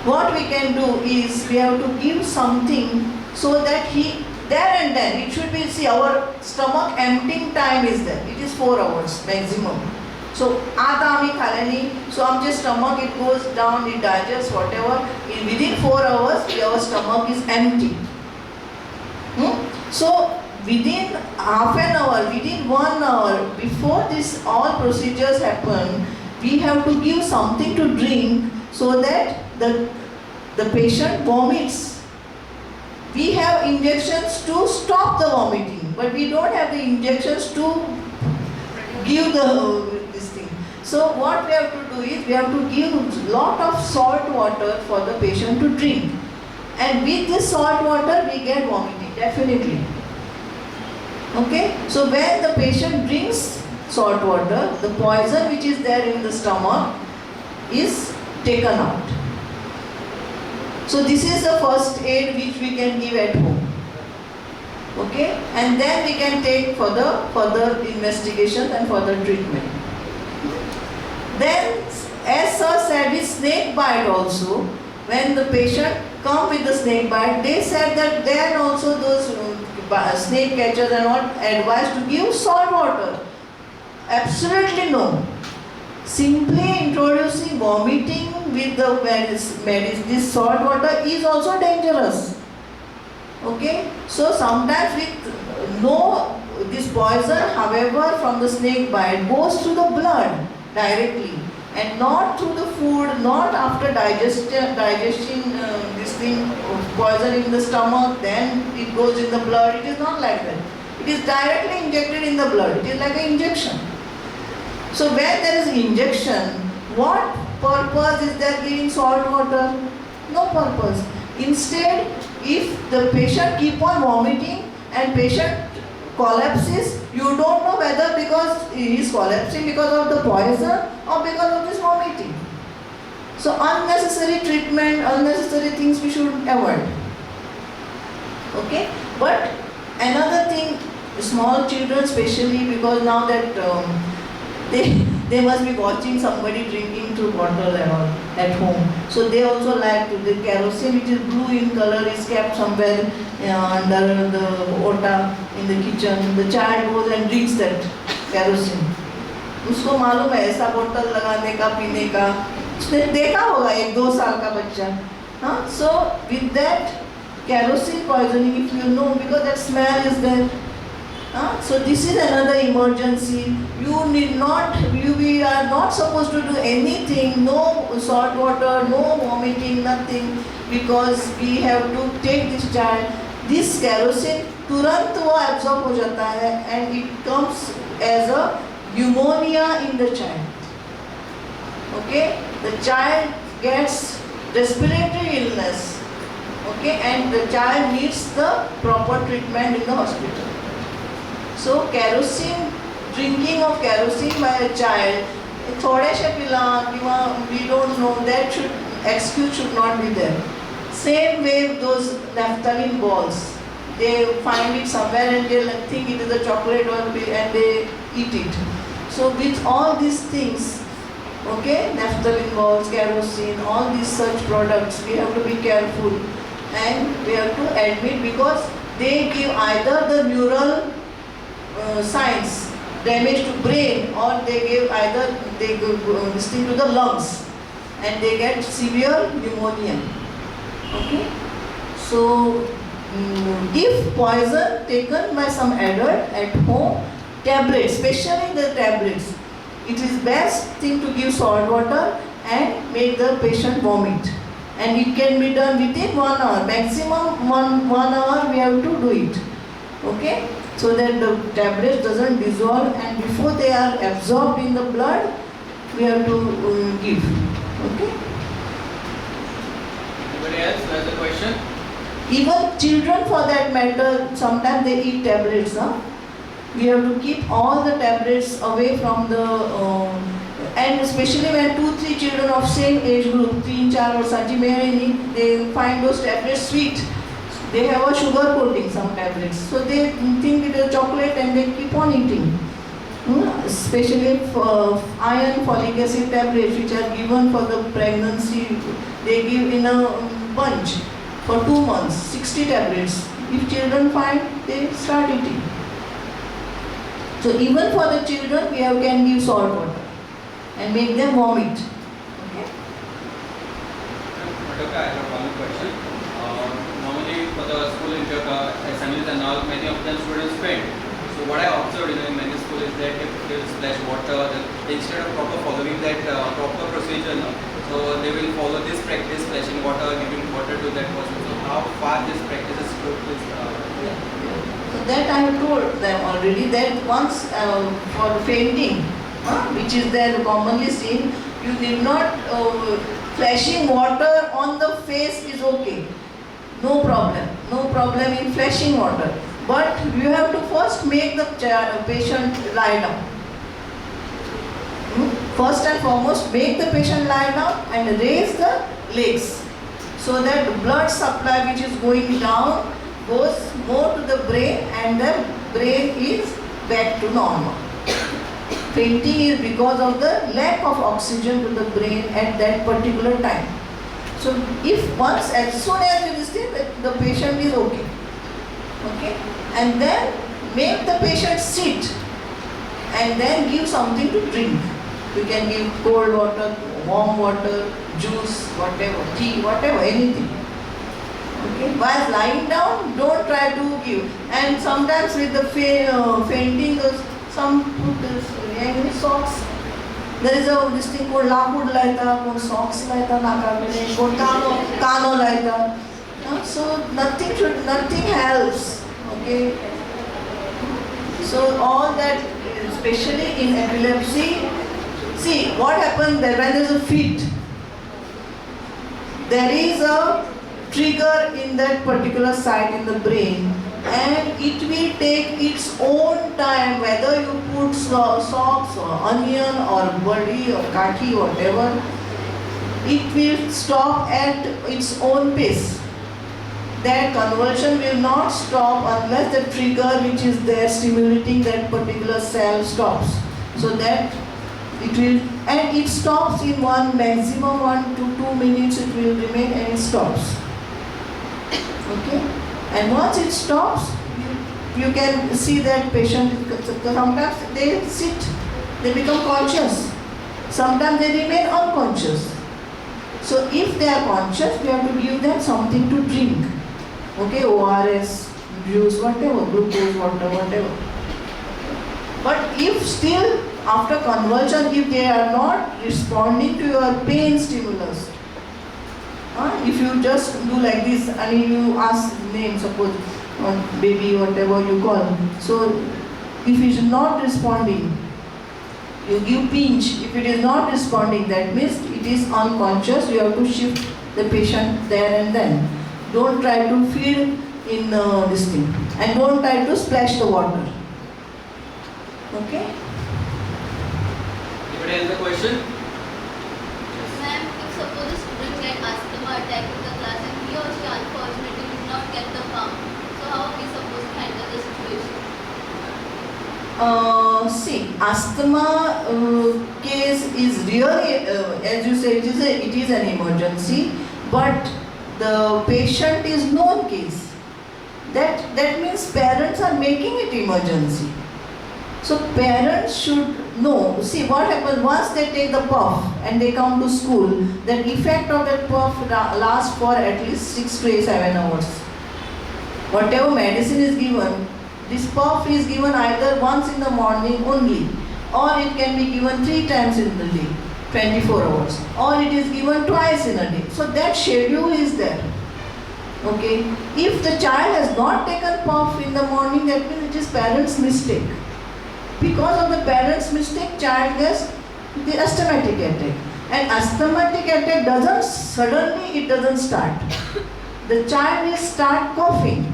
Speaker 2: what we can do is we have to give something so that he there and then it should be. See, our stomach emptying time is there. It is 4 hours maximum. So so our stomach, it goes down, it digests whatever. Within 4 hours, our stomach is empty. So within half an hour, within 1 hour, before this all procedures happen, we have to give something to drink so that the patient vomits. We have injections to stop the vomiting, but we don't have the injections to give this thing. So what we have to do is we have to give lot of salt water for the patient to drink. And with this salt water we get vomiting, definitely. Okay? So when the patient drinks salt water, the poison which is there in the stomach is taken out. So this is the first aid which we can give at home. Okay? And then we can take further investigation and further treatment. Then, as sir said, with snake bite also, when the patient come with the snake bite, they said that then also those snake catchers are not advised to give salt water. Absolutely no. Simply introducing vomiting with this salt water is also dangerous. Okay? So sometimes with this poison, however, from the snake bite goes through the blood directly and not through the food, not after digesting this thing, poison in the stomach, then it goes in the blood. It is not like that. It is directly injected in the blood. It is like an injection. So when there is injection, what purpose is there giving salt water? No purpose. Instead, if the patient keep on vomiting and patient collapses, you don't know whether because he is collapsing because of the poison or because of this vomiting. So unnecessary treatment, unnecessary things we should avoid. Okay? But another thing, small children especially, because now that they must be watching somebody drinking through bottle and all at home. So they also like to, the kerosene which is blue in color is kept somewhere under the ota in the kitchen. The child goes and drinks that kerosene. उसको मालूम है ऐसा बोतल लगाने का पीने का, उसने देखा होगा 1-2 साल का बच्चा. हाँ, so with that kerosene poisoning, if you know, because that smell is there. So this is another emergency. We are not supposed to do anything, no salt water, no vomiting, nothing, because we have to take this child. This kerosene तुरंत वो absorb हो जाता है and it comes as a pneumonia in the child. Okay, the child gets respiratory illness. Okay, and the child needs the proper treatment in the hospital. So kerosene, drinking of kerosene by a child, थोड़े से पिला, we don't know, that excuse should not be there. Same way those naphthalene balls, they find it somewhere and they think it is a chocolate or and they eat it. So with all these things, okay, naphthalene balls, kerosene, all these such products, we have to be careful and we have to admit, because they give either the neural signs, damage to brain, or they give this thing to the lungs and they get severe pneumonia. Okay, so if poison taken by some adult at home, tablets, especially the tablets, it is best thing to give salt water and make the patient vomit, and it can be done within 1 hour, maximum one hour we have to do it. Okay, so that the tablets doesn't dissolve, and before they are absorbed in the blood, we have to give. Okay.
Speaker 4: Anybody else who has a question?
Speaker 2: Even children, for that matter, sometimes they eat tablets. We have to keep all the tablets away from the, and especially when 2-3 children of same age group, 3-4 वर्षाची, they find those tablets sweet. They have a sugar coating, some tablets. So they think it is chocolate and they keep on eating. Especially for iron folic acid tablets, which are given for the pregnancy, they give in a bunch for 2 months, 60 tablets. If children find, they start eating. So even for the children, we can give salt water and make them vomit. Okay.
Speaker 4: Doctor, I have one question. Normally for the school assemblies and all, many of them students faint. So what I observed in many schools is that if they splash water, instead of following that proper procedure, so they will follow this practice, splashing water, giving water to that person. So how far this practice is true?
Speaker 2: So that I have told them already, that once for fainting, which is there commonly seen, you need not, flashing water on the face is okay. No problem in flashing water. But you have to first make the patient lie down. First and foremost, make the patient lie down and raise the legs, so that the blood supply which is going down goes more to the brain and the brain is back to normal. Fainting is because of the lack of oxygen to the brain at that particular time. So if once, as soon as you listen, the patient is okay. Okay, and then make the patient sit and then give something to drink. You can give cold water, warm water, juice, whatever, tea, whatever, anything. Okay, while lying down, don't try to give. And sometimes with the fainting, some put this socks. There is this thing called lakud laita, called socks laita, nakakade, called kano laita. So nothing helps. Okay. So all that, especially in epilepsy, see what happens there when there is a fit. There is a trigger in that particular site in the brain, and it will take its own time, whether you put socks or onion or buddy or kaki, whatever, it will stop at its own pace. That convulsion will not stop unless the trigger which is there stimulating that particular cell stops. So that it will, and it stops in one, maximum 1 to 2 minutes it will remain and it stops. Okay? And once it stops, you can see that patient, sometimes they sit, they become conscious. Sometimes they remain unconscious. So if they are conscious, we have to give them something to drink. Okay, ORS, juice, whatever, glucose, water, whatever. But if still after convulsion, if they are not responding to your pain stimulus, if you just do like this and you ask name, suppose baby, whatever you call, so if it is not responding, you give pinch. If it is not responding, that means it is unconscious. You have to shift the patient there and then. Don't try to feed in this thing, and don't try to splash the water. Okay?
Speaker 4: Anybody has a question?
Speaker 5: Ma'am, if suppose a student get asthma attack in the class and he or she unfortunately did not get the pump, so how are we supposed to handle the situation?
Speaker 2: See, asthma case is really, as you say, it is an emergency, but the patient is known case. That means parents are making it emergency. So parents should know. See what happens once they take the puff and they come to school, the effect of that puff lasts for at least 6 to 7 hours. Whatever medicine is given, this puff is given either once in the morning only, or it can be given 3 times in the day, 24 hours, or it is given twice in a day. So that schedule is there. Okay. If the child has not taken puff in the morning, that means it is parents' mistake. Because of the parents' mistake, child gets the asthmatic attack. And asthmatic attack doesn't start. The child will start coughing.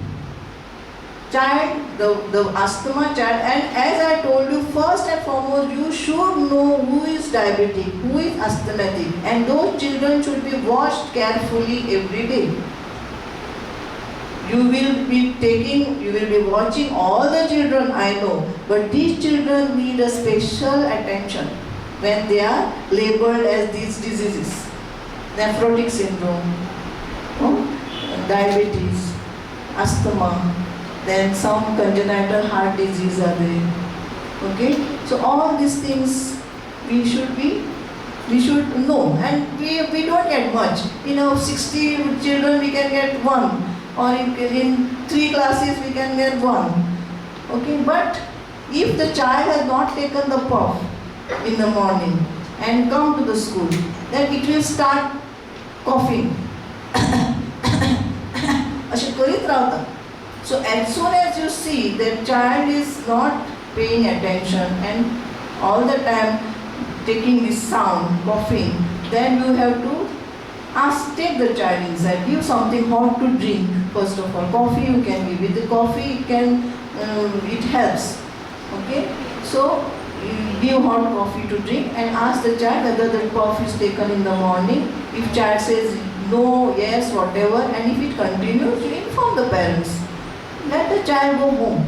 Speaker 2: The asthma child, and as I told you, first and foremost, you should know who is diabetic, who is asthmatic, and those children should be watched carefully every day. You will be watching all the children, I know, but these children need a special attention when they are labeled as these diseases. Nephrotic syndrome, diabetes, asthma, then some congenital heart disease are there. Okay? So all these things we should know, and we don't get much. 60 children we can get 1. Or in 3 classes we can get 1. Okay, but if the child has not taken the puff in the morning and come to the school, then it will start coughing. So as soon as you see that child is not paying attention and all the time taking this sound, coughing, then you have to take the child inside, give something hot to drink. First of all, coffee you can give. With the coffee, it helps. Okay, so you give hot coffee to drink and ask the child whether the coffee is taken in the morning. If child says no, yes, whatever, and if it continues, you inform the parents. Let the child go home.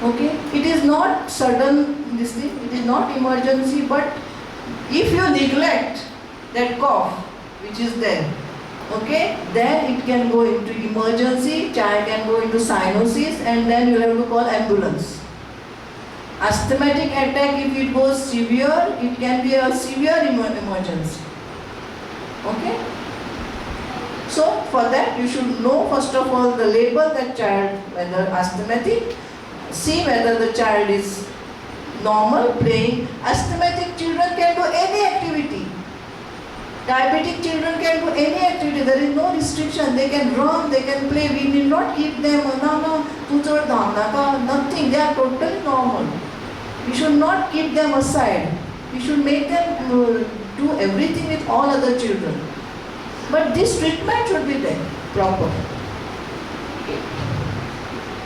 Speaker 2: Okay, it is not sudden this thing. It is not emergency, but if you neglect that cough which is there, okay, then it can go into emergency, child can go into cyanosis, and then you have to call ambulance. Asthmatic attack, if it goes severe, it can be a severe emergency. Okay? So for that you should know first of all the label that child, whether asthmatic, see whether the child is normal, playing. Asthmatic children can do any activity. Diabetic children can do any activity. There is no restriction. They can run, they can play. We need not keep them, nothing. They are totally normal. We should not keep them aside. We should make them do everything with all other children. But this treatment should be there, proper. Okay.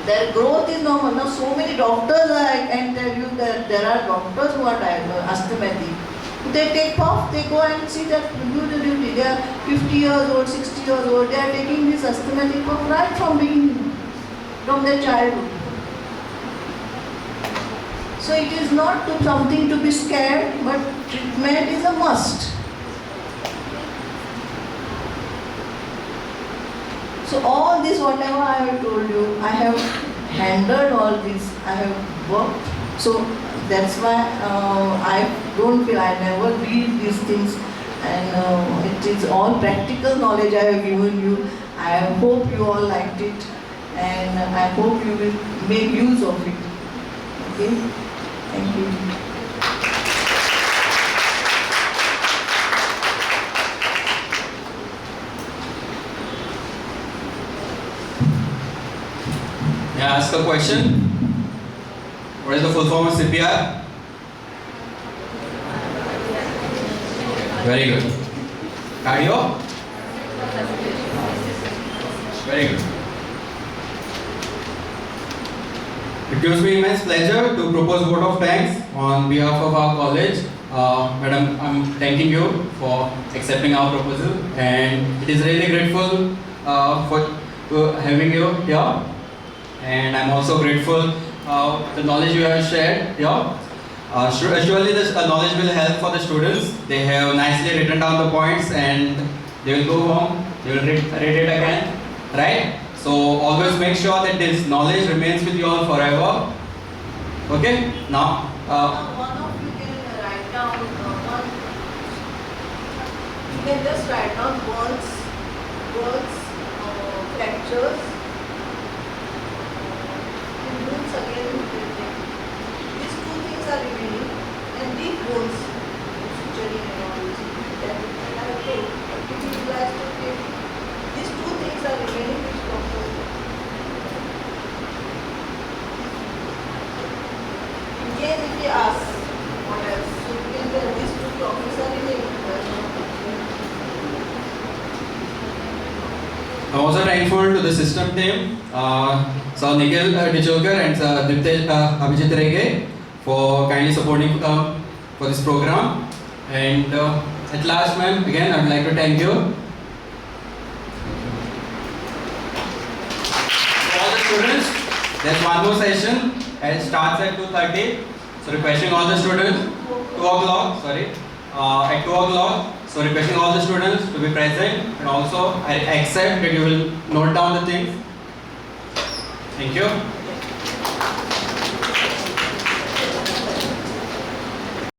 Speaker 2: Their growth is normal. Now so many doctors, I can tell you that there are doctors who are asthmatic. They take puff, they go and see that do the duty. They are 50 years old, 60 years old. They are taking this asthmatic puff right from beginning, from their childhood. So it is not something to be scared, but treatment is a must. So all this, whatever I have told you, I have handled all this, I have worked. So that's why I don't feel, I never read these things, and it is all practical knowledge I have given you. I hope you all liked it, and I hope you will make use of it. Okay? Thank you.
Speaker 4: May I ask a question? What is the full form of CPR? Very good. Cardio? Very good. It gives me immense pleasure to propose vote of thanks on behalf of our college. Madam, I'm thanking you for accepting our proposal, and it is really grateful for having you here. And I'm also grateful the knowledge you have shared here. Surely this knowledge will help for the students. They have nicely written down the points, and they will go home, they will read it again, right? So always make sure that this knowledge remains with you all forever. Okay? Now,
Speaker 2: One of you can write down one. You can just write down words, lectures, and wounds again. These two things are remaining, and deep wounds, suturing and all this. That I have told. If you utilize to take, these two things are remaining, which doctors. In case if he asks what else, so you can tell these two topics are remaining.
Speaker 4: I'm also thankful to the system team, Sir Nikhil Dijolkar and Sir Diptesh Abhijit Rege for kindly supporting for this program. And at last, ma'am, again, I would like to thank you. For all the students, there's one more session. It starts at 2:30. So requesting all the students, 2 o'clock, sorry, at 2 o'clock. So requesting all the students to be present, and also I accept that you will note down the things. Thank you.